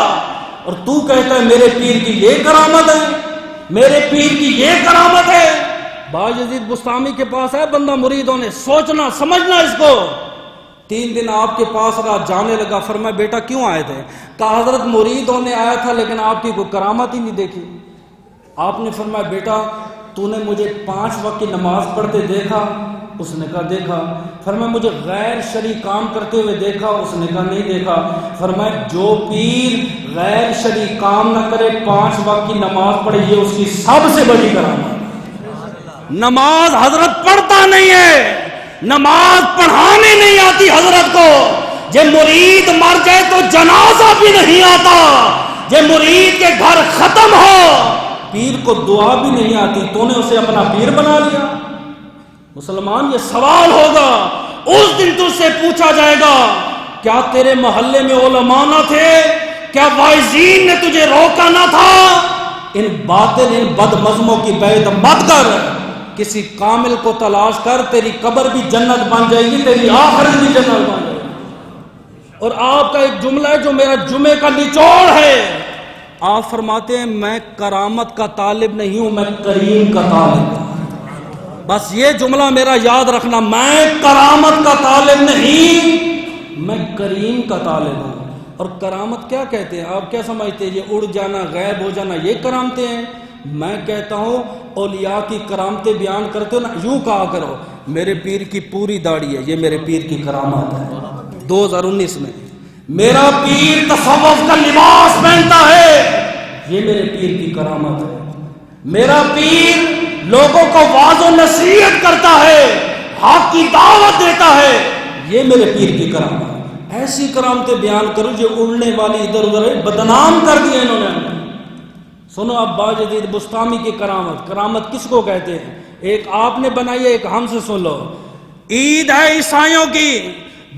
اور تو کہتا ہے میرے پیر کی یہ کرامت ہے، میرے پیر کی یہ کرامت ہے۔ باجدید بستامی کے پاس ہے بندہ، مریدوں نے سوچنا سمجھنا اس کو۔ 3 دن آپ کے پاس رہا، جانے لگا، فرمایا بیٹا کیوں آئے تھے؟ کہا حضرت مرید ہونے آیا تھا لیکن آپ کی کوئی کرامت ہی نہیں دیکھی۔ آپ نے فرمایا بیٹا تو نے مجھے 5 وقت کی نماز پڑھتے دیکھا؟ اس نے کہا دیکھا۔ فرمایا مجھے غیر شرعی کام کرتے ہوئے دیکھا؟ اس نے کہا نہیں دیکھا۔ فرمایا جو پیر غیر شرعی کام نہ کرے 5 وقت کی نماز پڑھے، یہ اس کی سب سے بڑی کرامت۔ نماز حضرت پڑھتا نہیں ہے، نماز پڑھانے نہیں آتی حضرت کو۔ جب مرید مر جائے تو جنازہ بھی نہیں آتا، جب مرید کے گھر ختم ہو پیر کو دعا بھی نہیں آتی، تو نے اسے اپنا پیر بنا لیا۔ مسلمان یہ سوال ہوگا، اس دن تجھ سے پوچھا جائے گا کیا تیرے محلے میں علماء نہ تھے؟ کیا واعظین نے تجھے روکا نہ تھا؟ ان باطل ان بد مذہبوں کی بیعت مت کر، کسی کامل کو تلاش کر، تیری قبر بھی جنت بن جائے گی، تیری آخرت بھی جنت بن جائے گی۔ اور آپ کا ایک جملہ ہے جو میرا جمعے کا نچوڑ ہے، آپ فرماتے ہیں میں کرامت کا طالب نہیں ہوں، میں کریم کا طالب ہوں۔ بس یہ جملہ میرا یاد رکھنا، میں کرامت کا طالب نہیں، میں کریم کا طالب ہوں۔ اور کرامت کیا کہتے ہیں؟ آپ کیا سمجھتے ہیں یہ اڑ جانا، غائب ہو جانا یہ کرامتیں ہیں؟ میں کہتا ہوں اولیاء کی کرامتیں بیان کرتے ہو نا، یوں کہا کرو میرے پیر کی پوری داڑھی ہے، یہ میرے پیر کی کرامت ہے۔ 2019 میں میرا پیر تصوف کا لباس پہنتا ہے، یہ میرے پیر کی کرامت ہے۔ میرا پیر لوگوں کو واعظ و نصیحت کرتا ہے، حق کی دعوت دیتا ہے، یہ میرے پیر کی کرامت۔ ایسی کرامتیں بیان کروں جو اڑنے والی ادھر ادھر بدنام کر دیا انہوں نے۔ سنو اب باجدید بسطامی کی کرامت۔ کرامت کس کو کہتے ہیں؟ ایک آپ نے بنائی ہے، ایک ہم سے سن لو۔ عید ہے عیسائیوں کی،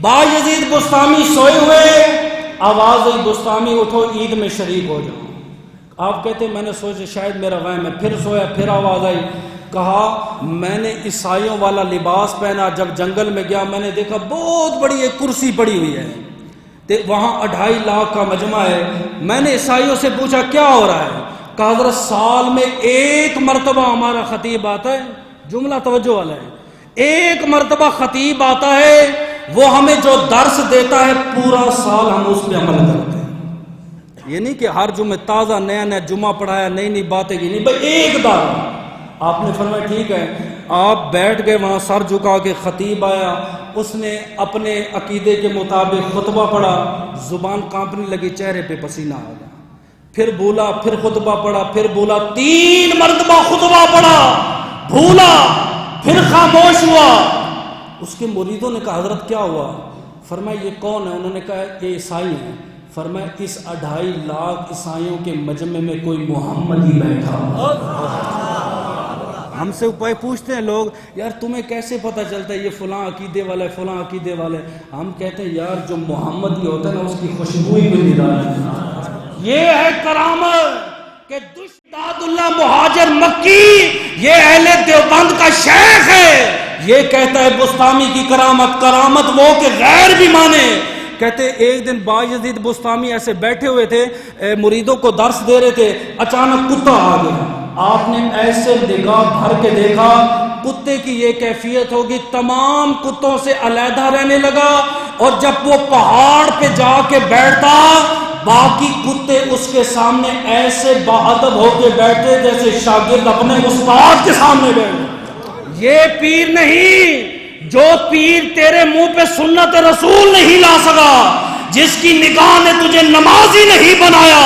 باجدید بسطامی سوئے ہوئے، آواز ہوئی بسطامی اٹھو عید میں شریک ہو جاؤ۔ آپ کہتے ہیں میں نے سوچا شاید میرا وہم ہے، پھر سویا، پھر آواز آئی، کہا میں نے عیسائیوں والا لباس پہنا، جب جنگل میں گیا میں نے دیکھا بہت بڑی ایک کرسی پڑی ہوئی ہے، وہاں 2.5 لاکھ کا مجمع ہے۔ میں نے عیسائیوں سے پوچھا کیا ہو رہا ہے؟ کہا حضرت سال میں 1 مرتبہ ہمارا خطیب آتا ہے، جملہ توجہ والا ہے، 1 مرتبہ خطیب آتا ہے، وہ ہمیں جو درس دیتا ہے پورا سال ہم اس پہ عمل کرتے ہیں۔ یہ نہیں کہ ہر جمعہ تازہ نیا نیا جمعہ پڑھایا، نئی نئی باتیں کی، نہیں بھائی ایک دار۔ آپ نے فرمایا ٹھیک ہے، آپ بیٹھ گئے وہاں سر جھکا کے، خطیب آیا، اس نے اپنے عقیدے کے مطابق خطبہ پڑھا، زبان کانپنے لگی، چہرے پہ پسینہ آ گیا، پھر بولا، پھر خطبہ پڑھا، پھر بولا، 3 مرتبہ خطبہ پڑھا، بھولا، پھر خاموش ہوا۔ اس کے مریدوں نے کہا حضرت کیا ہوا؟ فرمایا یہ کون ہے؟ انہوں نے کہا یہ عیسائی ہیں۔ فرمایا اس 2.5 لاکھ عیسائیوں کے مجمع میں کوئی محمدی بیٹھا۔ ہم سے پوچھتے ہیں لوگ یار تمہیں کیسے پتہ چلتا ہے یہ فلاں عقیدے والا ہے، فلاں عقیدے والے؟ ہم کہتے ہیں یار جو محمدی ہوتا ہے نا اس کی خوشبو ہی مل رہا ہے۔ یہ ہے کرامت کہ دشداد اللہ مہاجر مکی، یہ اہل دیوبند کا شیخ ہے، یہ کہتا ہے بسطامی کی کرامت۔ کرامت وہ کہ غیر بھی مانے۔ کہتے ایک دن باجدید بسطامی ایسے بیٹھے ہوئے تھے، مریدوں کو درس دے رہے تھے، اچانک کتا آ گیا۔ آپ نے ایسے نگاہ بھر کے دیکھا، کتے کی یہ کیفیت ہوگی تمام کتوں سے علیحدہ رہنے لگا، اور جب وہ پہاڑ پہ جا کے بیٹھتا باقی کتے اس کے سامنے ایسے باادب ہو کے بیٹھتے جیسے شاگرد اپنے استاد کے سامنے بیٹھے۔ یہ پیر نہیں جو پیر تیرے منہ پہ سنت رسول نہیں لا سکا، جس کی نگاہ نے تجھے نمازی نہیں بنایا۔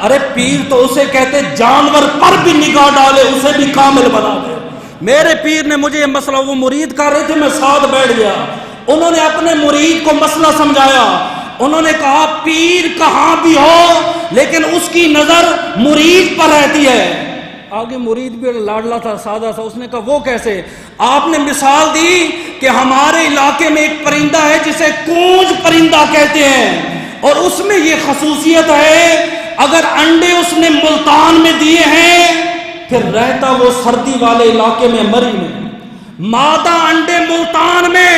ارے پیر تو اسے کہتے جانور پر بھی نگاہ ڈالے اسے بھی کامل بنا دے۔ میرے پیر نے مجھے یہ مسئلہ، وہ مرید کر رہے تھے میں ساتھ بیٹھ گیا، انہوں نے اپنے مرید کو مسئلہ سمجھایا۔ انہوں نے کہا پیر کہاں بھی ہو لیکن اس کی نظر مرید پر رہتی ہے۔ آگے مرید بھی لاڈلا تھا، سادہ تھا، اس نے کہا وہ کیسے؟ آپ نے مثال دی کہ ہمارے علاقے میں ایک پرندہ ہے جسے کونج پرندہ کہتے ہیں، اور اس میں یہ خصوصیت ہے اگر انڈے اس نے ملتان میں دیے ہیں پھر رہتا وہ سردی والے علاقے میں مری میں، مادہ انڈے ملتان میں،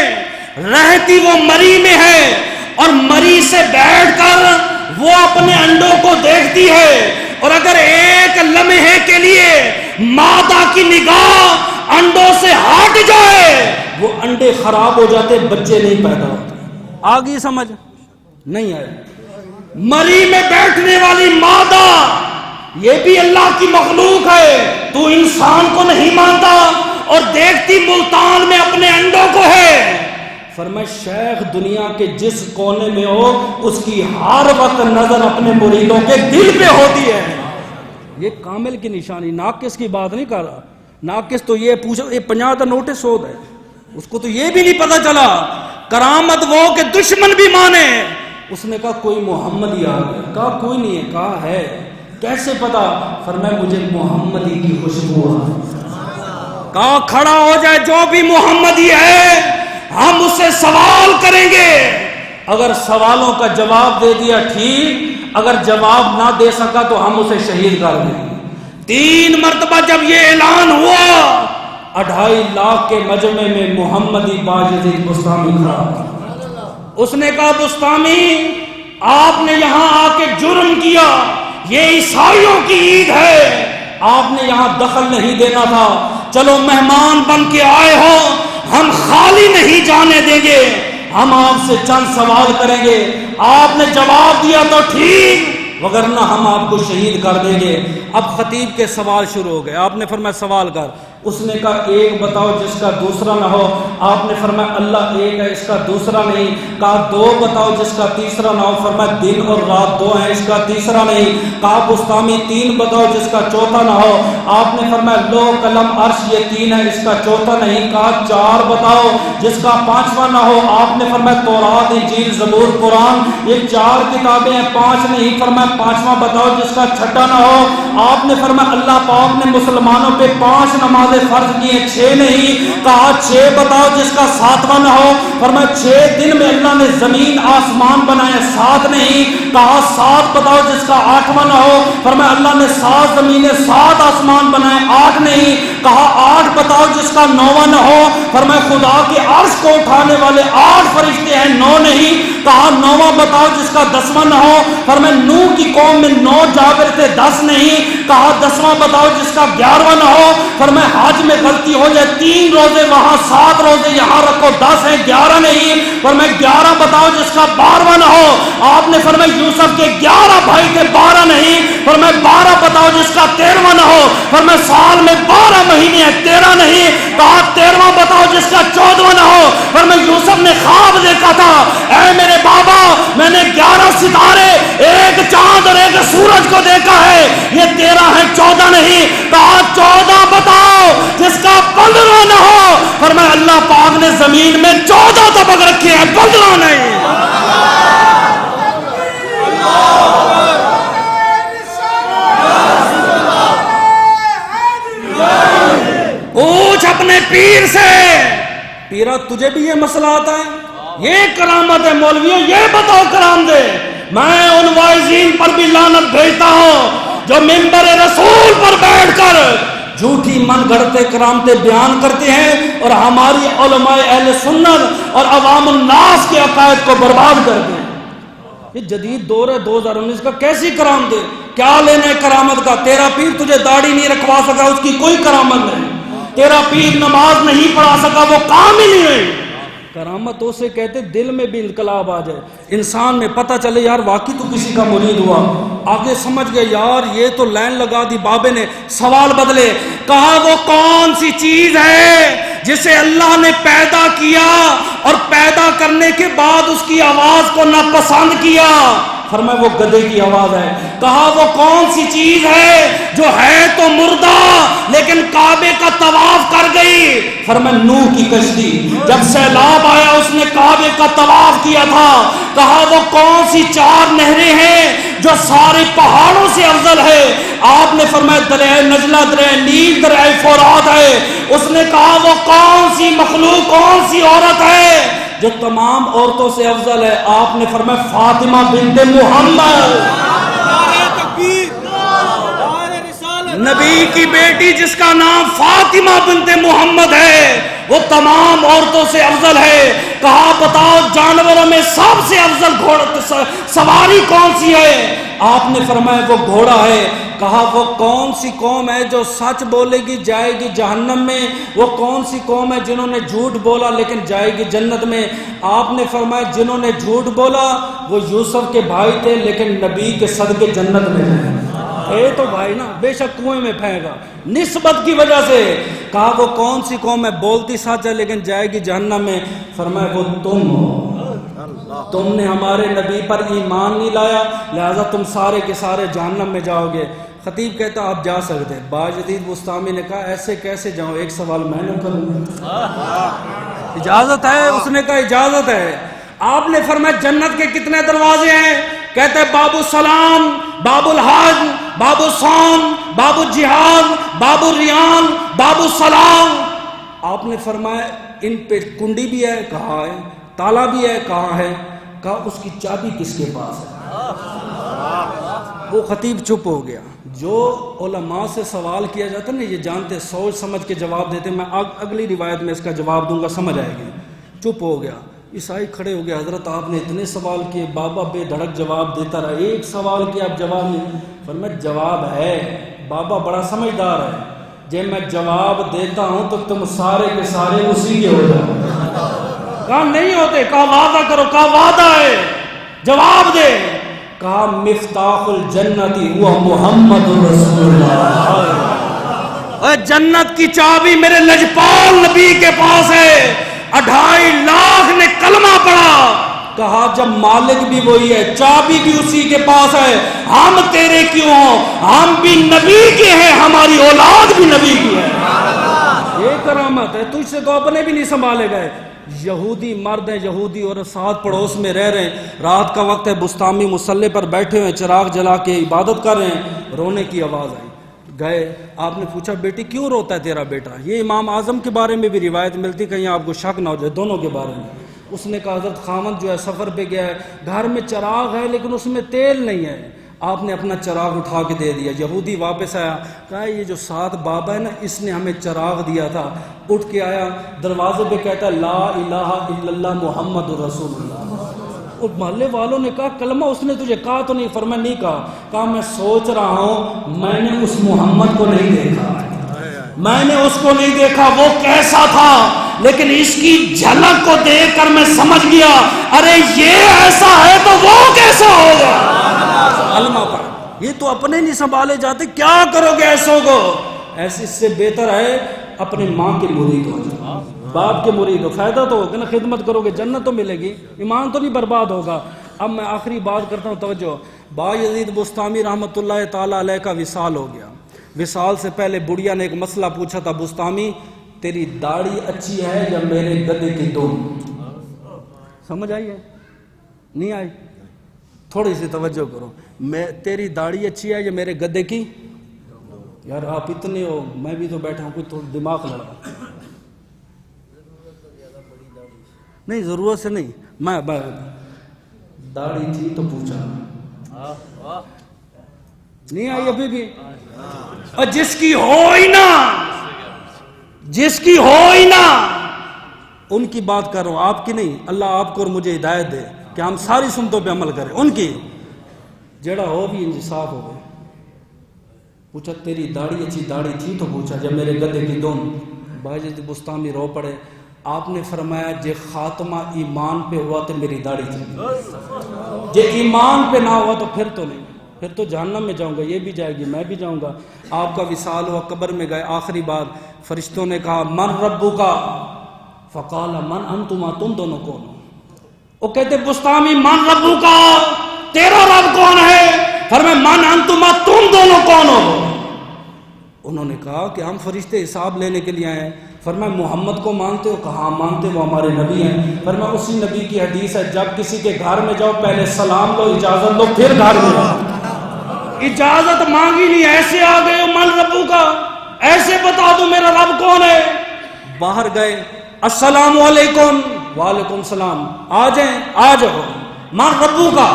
رہتی وہ مری میں ہے، اور مری سے بیٹھ کر وہ اپنے انڈوں کو دیکھتی ہے، اور اگر ایک لمحے کے لیے مادہ کی نگاہ انڈوں سے ہٹ جائے وہ انڈے خراب ہو جاتے، بچے نہیں پیدا ہوتے۔ آگے سمجھ نہیں آئے؟ مری میں بیٹھنے والی مادہ یہ بھی اللہ کی مخلوق ہے، تو انسان کو نہیں مانتا، اور دیکھتی ملتان میں اپنے انڈوں کو ہے۔ فرمایا شیخ دنیا کے جس کونے میں ہو اس کی ہر وقت نظر اپنے مریدوں کے دل پہ ہوتی ہے۔ یہ کامل کی نشانی، ناقص کی بات نہیں کر رہا۔ ناقص تو یہ پوچھو یہ 50 کا نوٹس ہو گئے، اس کو تو یہ بھی نہیں پتا چلا۔ کرامت وہ کہ دشمن بھی مانے۔ اس نے کہا کوئی محمدی آ گیا، کہا کوئی نہیں ہے، کہا ہے، کیسے پتا؟ فرمایا مجھے محمدی کی خوشبو آ رہی۔ کہا کھڑا ہو جائے جو بھی محمدی ہے ہم اسے سوال کریں گے، اگر سوالوں کا جواب دے دیا ٹھیک، اگر جواب نہ دے سکا تو ہم اسے شہید کر دیں گے۔ 3 مرتبہ جب یہ اعلان ہوا 2.5 لاکھ کے مجمع میں محمدی باجدید بسطامی کھڑا۔ اس نے کہا بسطامی آپ نے یہاں آ کے جرم کیا، یہ عیسائیوں کی عید ہے، آپ نے یہاں دخل نہیں دینا تھا، چلو مہمان بن کے آئے ہو، ہم خالی نہیں جانے دیں گے، ہم آپ سے چند سوال کریں گے، آپ نے جواب دیا تو ٹھیک، وگرنہ ہم آپ کو شہید کر دیں گے۔ اب خطیب کے سوال شروع ہو گئے، آپ نے فرمایا سوال کر۔ اس نے کہا ایک بتاؤ جس کا دوسرا نہ ہو. آپ نے فرمایا اللہ ایک ہے اس کا دوسرا نہیں. کہا دو بتاؤ جس کا تیسرا نہ ہو. فرمایا دن اور رات دو ہیں اس کا تیسرا نہیں. کہا بستامی تین بتاؤ جس کا چوتھا نہ ہو. آپ نے فرمایا لو قلم عرش یہ تین ہے اس کا چوتھا نہیں. کہا چار بتاؤ جس کا پانچواں نہ ہو. آپ نے فرمایا تورات انجیل زبور قرآن یہ چار کتابیں ہیں پانچ نہیں. فرمایا پانچواں بتاؤ جس کا چھٹا نہ ہو. آپ نے فرمایا اللہ پاک نے مسلمانوں پہ 5 نمازیں فرض کی ہیں 6 نہیں. کہا 6 بتاؤ جس کا 7واں نہ ہو. فرمایا 6 دن میں اللہ نے زمین آسمان بنائے 7 نہیں. کہا 7 بتاؤ جس کا 8واں نہ ہو. فرمایا اللہ نے 7 زمینیں 7 آسمان بنائے 8 نہیں. کہا 8 بتاؤ جس کا 9واں نہ ہو. فرمایا خدا کے عرش کو اٹھانے والے 8 فرشتے ہیں 9 نہیں. کہا 9واں بتاؤ جس کا 10واں نہ ہو. فرمایا نوح کی قوم میں 9 جابر تھے 10 نہیں. کہا 10واں بتاؤ جس کا 11واں نہ ہو. فرمایا حج میں غلطی ہو جائے 3 روزے وہاں 7 روزے یہاں رکھو 10 ہیں 11 نہیں. فرمایا 11 بتاؤ جس کا 12واں نہ ہو. آپ نے فرمایا یوسف کے 11 بھائی تھے 12 نہیں. فرمایا 12 بتاؤ جس کا 13واں نہ ہو. فرمایا سال میں 12 مہینے ہیں 13 نہیں. کہا 13واں بتاؤ جس کا 14واں نہ ہو. فرمایا یوسف نے خواب دیکھا تھا اے میرے بابا میں نے 11 ستارے ایک چاند اور ایک سورج کو دیکھا ہے یہ 13 ہے 14 نہیں. کہا 14 بتاؤ جس کا 15واں نہ ہو. فرمایا اللہ پاک نے زمین میں 14 طبق رکھے ہیں 15 نہیں. پوچھ اپنے پیر سے پیرا تجھے بھی یہ مسئلہ آتا ہے یہ کرامت ہے مولویوں یہ بتاؤ کرام دے. میں ان واعظین پر بھی لعنت بھیجتا ہوں جو منبر رسول پر بیٹھ کر جھوٹی من گھڑتے کرامتیں بیان کرتے ہیں اور ہماری علماء اہل سنت اور عوام الناس کے عقائد کو برباد کرتے ہیں. یہ جدید دور ہے 2019 کا کیسی کرامت ہے کیا لینا ہے کرامت کا. تیرا پیر تجھے داڑھی نہیں رکھوا سکا اس کی کوئی کرامت نہیں. تیرا پیر نماز نہیں پڑھا سکا وہ کام ہی نہیں. کرامت اسے کہتے دل میں بھی انقلاب آ جائے انسان میں پتہ چلے یار واقعی تو کسی کا مرید ہوا. آگے سمجھ گئے یار یہ تو لائن لگا دی بابے نے سوال بدلے. کہا وہ کون سی چیز ہے جسے اللہ نے پیدا کیا اور پیدا کرنے کے بعد اس کی آواز کو ناپسند کیا. فرمایا وہ گدھے کی آواز ہے. کہا وہ کون سی چیز ہے جو ہے تو مردہ لیکن کعبے کا طواف کر گئی. فرمایا نوح کی کشتی جب سیلاب آیا اس نے کعبے کا طواف کیا تھا. کہا وہ کون سی 4 نہریں ہیں جو سارے پہاڑوں سے افضل ہے. آپ نے فرمایا دریائے نجلہ دریائے نیل دریائے فرات ہے. اس نے کہا وہ کون سی مخلوق کون سی عورت ہے جو تمام عورتوں سے افضل ہے. آپ نے فرمایا فاطمہ بنت محمد نبی کی بیٹی جس کا نام فاطمہ بنت محمد ہے وہ تمام عورتوں سے افضل ہے. کہا بتاؤ جانوروں میں سب سے افضل گھوڑا سواری کون سی ہے. آپ نے فرمایا وہ گھوڑا ہے. کہا وہ کون سی قوم ہے جو سچ بولے گی جائے گی جہنم میں. وہ کون سی قوم ہے جنہوں نے جھوٹ بولا لیکن جائے گی جنت میں. آپ نے فرمایا جنہوں نے جھوٹ بولا وہ یوسف کے بھائی تھے لیکن نبی کے صدقے جنت میں ہیں. اے تو بھائی نا بے شک کنویں میں پھینکے گا نسبت کی وجہ سے. کہا وہ کون سی قوم ہے بولتی سچ ہے لیکن جائے گی جہنم میں. فرمایا وہ تم ہو تم نے ہمارے نبی پر ایمان نہیں لایا لہذا تم سارے کے سارے جہنم میں جاؤ گے. خطیب کہتا آپ جا سکتے. باجدید بستامی نے کہا ایسے کیسے جاؤں ایک سوال میں نے کروں اجازت ہے. اس نے کہا اجازت ہے. آپ نے فرمایا جنت کے کتنے دروازے ہیں. کہتے باب السلام باب الحج باب الصوم باب الجہاد باب الریان باب السلام. آپ نے فرمایا ان پہ کنڈی بھی ہے. کہا ہے. تالا بھی ہے. کہاں ہے. کہا اس کی چابی کس کے پاس ہے. وہ خطیب چپ ہو گیا. جو علماء سے سوال کیا جاتا ہے نا یہ جانتے سوچ سمجھ کے جواب دیتے. میں اگلی روایت میں اس کا جواب دوں گا سمجھ آئے گی. چپ ہو گیا. عیسائی کھڑے ہو گیا. حضرت آپ نے اتنے سوال کیے. بابا بے دھڑک جواب دیتا رہا. ایک سوال کیا اب جواب نہیں. فرمایا جواب ہے. بابا بڑا سمجھدار ہے. جب میں جواب دیتا ہوں تو تم سارے کے سارے اسی کے ہو جاؤ. کہا نہیں ہوتے. کہا وعدہ کرو. کہا وعدہ ہے. جواب دے. کہا مفتاح الجنتی ہوا محمد رسول اللہ. اور جنت کی چابی میرے لجپال نبی کے پاس ہے. 2.5 لاکھ نے کلمہ پڑھا. کہا جب مالک بھی وہی ہے, چابی بھی اسی کے پاس ہے, ہم تیرے کیوں ہوں؟ ہم بھی نبی کے ہیں, ہماری اولاد بھی نبی کی ہے. یہ کرامت ہے. تجھ سے تو اپنے بھی نہیں سنبھالے گئے. یہودی مرد ہیں, یہودی اور ساتھ پڑوس میں رہ رہے ہیں. رات کا وقت ہے, بستامی مسلح پر بیٹھے ہوئے, چراغ جلا کے عبادت کر رہے ہیں. رونے کی آواز آئی. گئے, آپ نے پوچھا بیٹی کیوں روتا ہے تیرا بیٹا؟ یہ امام اعظم کے بارے میں بھی روایت ملتی, کہیں آپ کو شک نہ ہو جائے, دونوں کے بارے میں. اس نے کہا حضرت خامد جو ہے سفر پہ گیا ہے, گھر میں چراغ ہے لیکن اس میں تیل نہیں ہے. آپ نے اپنا چراغ اٹھا کے دے دیا. یہودی واپس آیا, کہا یہ جو ساتھ بابا ہے نا, اس نے ہمیں چراغ دیا تھا. اٹھ کے آیا, دروازے پہ کہتا ہے لا الہ الا اللہ محمد رسول اللہ. اور محلے والوں نے کہا کلمہ اس نے تجھے کہا تو نہیں؟ فرمایا نہیں کہا. کہا میں سوچ رہا ہوں, میں نے اس محمد کو نہیں دیکھا, میں نے اس کو نہیں دیکھا, وہ کیسا تھا, لیکن اس کی جھلک کو دیکھ کر میں سمجھ گیا ارے یہ ایسا ہے تو وہ کیسا ہوگا. کلمہ پڑھ. یہ تو اپنے نہیں سنبھالے جاتے, کیا کرو گے ایسوں کو؟ ایسے اس سے بہتر ہے اپنی ماں کے مرید ہو جاؤ, باپ کے مرید ہو, فائدہ تو ہوگا نا, خدمت کرو گے جنت تو ملے گی, ایمان تو نہیں برباد ہوگا. اب میں آخری بات کرتا ہوں, توجہ. بایزید بستامی رحمۃ اللہ تعالیٰ علیہ کا وصال ہو گیا. وصال سے پہلے بڑھیا نے ایک مسئلہ پوچھا تھا, بستامی تیری داڑھی اچھی ہے یا میرے گدے کی دم؟ سمجھ آئی ہے؟ نہیں آئی؟ تھوڑی سی توجہ کرو. میں تیری داڑھی اچھی ہے یا میرے گدے کی؟ یار آپ اتنے ہو, میں بھی تو بیٹھا ہوں, کوئی تھوڑا دماغ لڑا. نہیں ضرورت سے نہیں, میں داڑھی تھی تو پوچھا. نہیں آئی ابھی بھی؟ اور جس کی ہو ہی نا, جس کی ہو ہی نا, ان کی بات کر رہا ہوں, آپ کی نہیں. اللہ آپ کو اور مجھے ہدایت دے کہ ہم ساری سنتوں پہ عمل کریں. ان کی جڑا ہو بھی انصاف ہو گئے. پوچھا تیری داڑھی اچھی داڑھی تھی تو پوچھا, جب میرے گدے کی دون. باجد بستامی رو پڑے. آپ نے فرمایا جے خاتمہ ایمان پہ ہوا تو میری داڑھی تھی, جے ایمان پہ نہ ہوا تو پھر تو نہیں, پھر تو جہنم میں جاؤں گا. یہ بھی جائے گی, میں بھی جاؤں گا. آپ کا وصال ہوا, قبر میں گئے. آخری بات, فرشتوں نے کہا من ربک؟ فقال من انتما, تم دونوں کون ہو؟ وہ کہتے بستامی من ربک, تیرا رب کون ہے؟ فرمایا من انتما, تم دونوں کون ہو؟ انہوں نے کہا کہ ہم فرشتے حساب لینے کے لیے آئے ہیں. فرمایا محمد کو مانتے ہو؟ کہا مانتے, وہ ہمارے نبی ہیں. فرمایا اسی نبی کی حدیث ہے جب کسی کے گھر میں جاؤ پہلے سلام لو, اجازت لو, پھر گھر میں جاؤ. اجازت مانگی نہیں, ایسے آ گئے ہو من ربو کا, ایسے بتا دو میرا رب کون ہے. باہر گئے, السلام علیکم. وعلیکم السلام. آ جائیں, آ جاؤ. من ربو کا.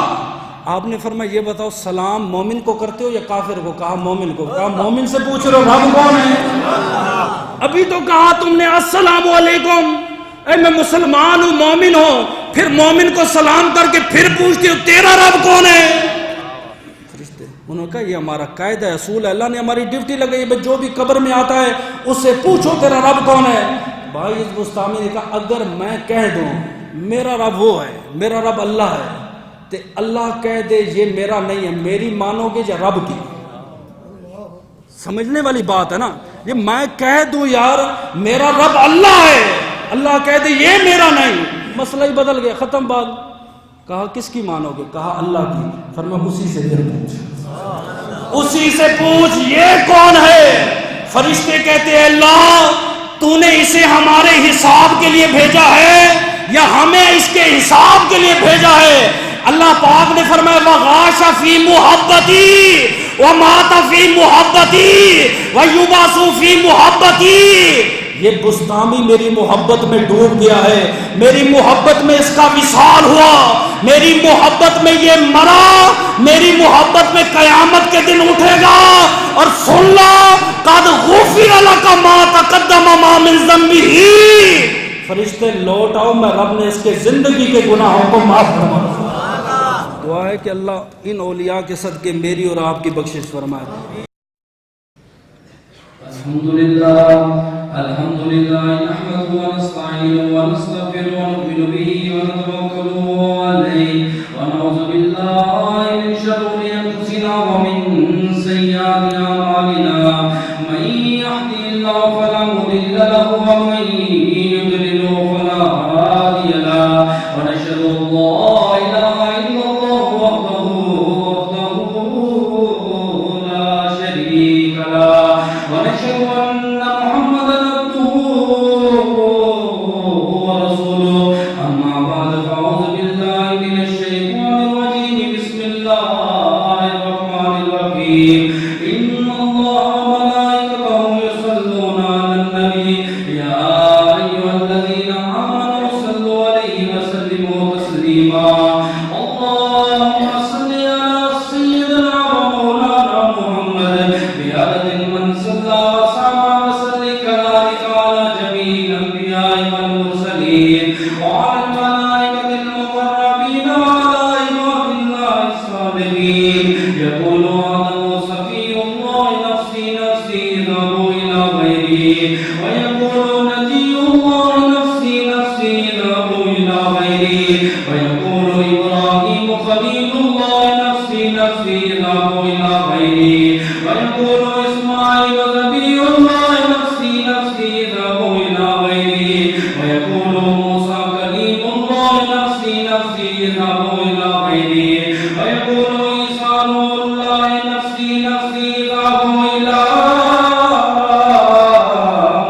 آپ نے فرمایا یہ بتاؤ سلام مومن کو کرتے ہو یا کافر کو؟ کہا مومن کو. کہا مومن سے پوچھ رہے ہو رب کون ہے؟ ابھی تو کہا تم نے السلام علیکم. اے میں مسلمان ہوں, مومن ہوں, پھر مومن کو سلام کر کے پھر پوچھتے ہو تیرا رب کون ہے؟ فرشتے انہوں نے کہا یہ ہمارا قاعدہ ہے, اصول ہے, اللہ نے ہماری ڈیوٹی لگائی ہے, جو بھی قبر میں آتا ہے اس سے پوچھو تیرا رب کون ہے. بھائی اس بستامی نے کہا اگر میں کہہ دوں میرا رب وہ ہے, میرا رب اللہ ہے, تو اللہ کہہ دے یہ میرا نہیں ہے, میری مانو گے یا رب کی؟ سمجھنے والی بات ہے نا. یہ میں کہہ دوں یار میرا رب اللہ ہے, اللہ کہہ دے یہ میرا نہیں, مسئلہ ہی بدل گیا, ختم بات. کہا کس کی مانو گے؟ کہا اللہ کی. فرمایا اسی سے پھر پوچھ, اسی سے پوچھ یہ کون ہے. فرشتے کہتے ہیں اللہ تو نے اسے ہمارے حساب کے لیے بھیجا ہے یا ہمیں اس کے حساب کے لیے بھیجا ہے؟ اللہ پاک نے فرمایا وغاش فی محبتی ومات فی محبتی ویبعث فی محبتی. یہ بستامی میری محبت میں ڈوب گیا ہے, میری محبت میں اس کا وصال ہوا, میری محبت میں یہ مرا, میری محبت میں قیامت کے دن اٹھے گا. اور سن لو قد غفر لک ما تقدم من ذنبہ. فرشتے لوٹ آؤ, میں رب نے اس کے زندگی کے گناہوں کو معاف فرما. دعا ہے کہ اللہ ان اولیاء کے صدقے میری اور آپ کی بخشش فرمائے. الحمدللہ نحمده ونستعینه ونستغفره ونؤمن به ونتوکل علیہ ونعوذ باللہ من شرور انفسنا ومن سیئات اعمالنا من یهده ونشهد أن لا إله إلا الله وحده لا شريك له ونشهد أن محمدا عبده ورسوله أما بعد فأعوذ بالله من الشيطان الرجيم بسم الله الرحمن الرحيم إن الله وملائكته يصلون على النبي يا أيها الذين آمنوا صلوا عليه وسلموا تسليما اللهم صل على سيدنا ومولانا محمد بعدد من صلى وسلم وسلم كذلك على جميع الأنبياء والمرسلين وعلى الملائكة المقربين وعلى عباد الله الصالحين يقول آدم صفي الله نفسي نفسي اذهبوا إلى غيري ويقول نجي الله نفسي نفسي اذهبوا إلى غيري ويقول إبراهيم خليل الله نفسي نفسي اذهبوا إلى غيري ويقول إسماعيل نبي الله نفسي نفسي اذهبوا إلى غيري ويقول موسى كليم الله نفسي نفسي اذهبوا إلى غيري ويقول عيسى نور الله نفسي نفسي اذهبوا إلى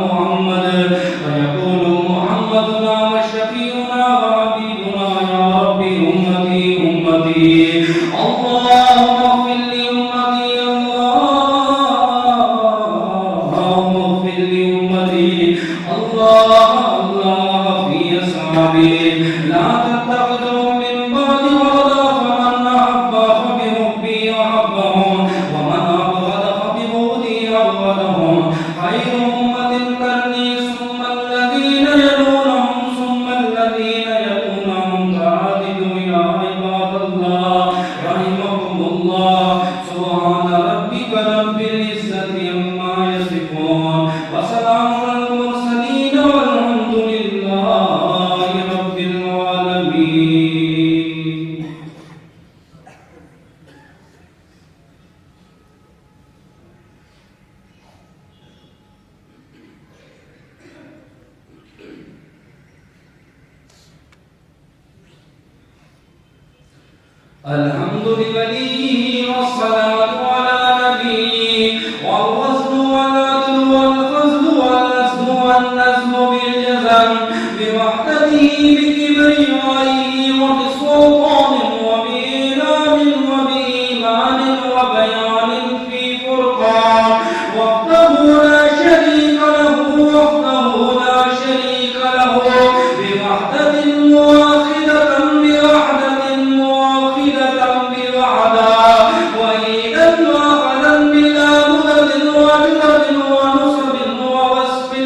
محمد ويقول محمدنا وشفيعنا وحبيبنا يا رب أمتي أمتي اللهم اغفر لأمتي اللهم اغفر لأمتي الله في أصحابي لا تتخذوا من بعد ولا فمن أحب فبحبي أحبهم ومن أبغض فببغضي أبغضهم خير أمة قرني ثم الذين يلونهم ثم الذين يلونهم تعددوا يا عباد الله رحمكم الله سبحان ربك رب العزة عما يصفون وسلام على المرسلين والحمد لله رب العالمين. الحمد لوليه والصلاة على نبيه والوزن والعدل والفضل والأسن والنزل بالجزم بوحدته بكبريائه وبسلطان وبإعلان وبإيمان وبيان في فرقان وحده لا شريك له وحده لا شريك له بوحدة واحدة بوحدة واحدة بوحدة وإذا وأخذا بلا مدد وجلد ونصب ووصف في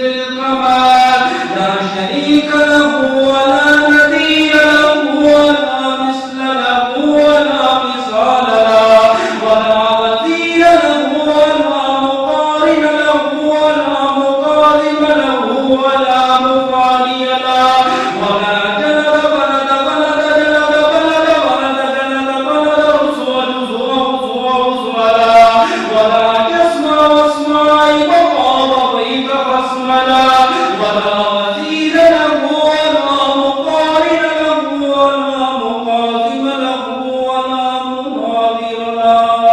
الكمال لا شريك له ولا نذير له ولا مثل له ولا مثال له ولا وزير له ولا مقارن له ولا مقارب له ولا مفاني له ولا جلد بلد بلد جلد بلد بلد جلد بلد رسول رسول ولا جسم واسمع وقاب بيت خصم له ولا وزير له ولا مقارن له ولا مقاسم له ولا مناظر له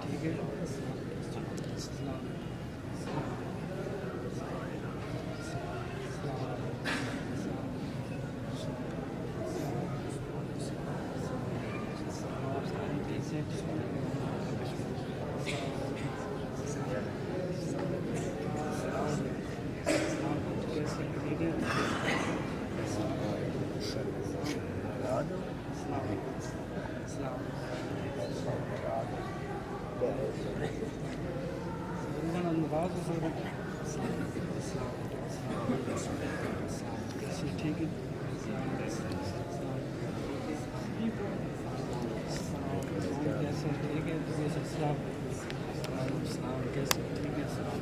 ٹھیک ہے. ٹھیک ہے. کیسے ٹھیک ہے. السلام السلام کیسے ٹھیک ہے. السلام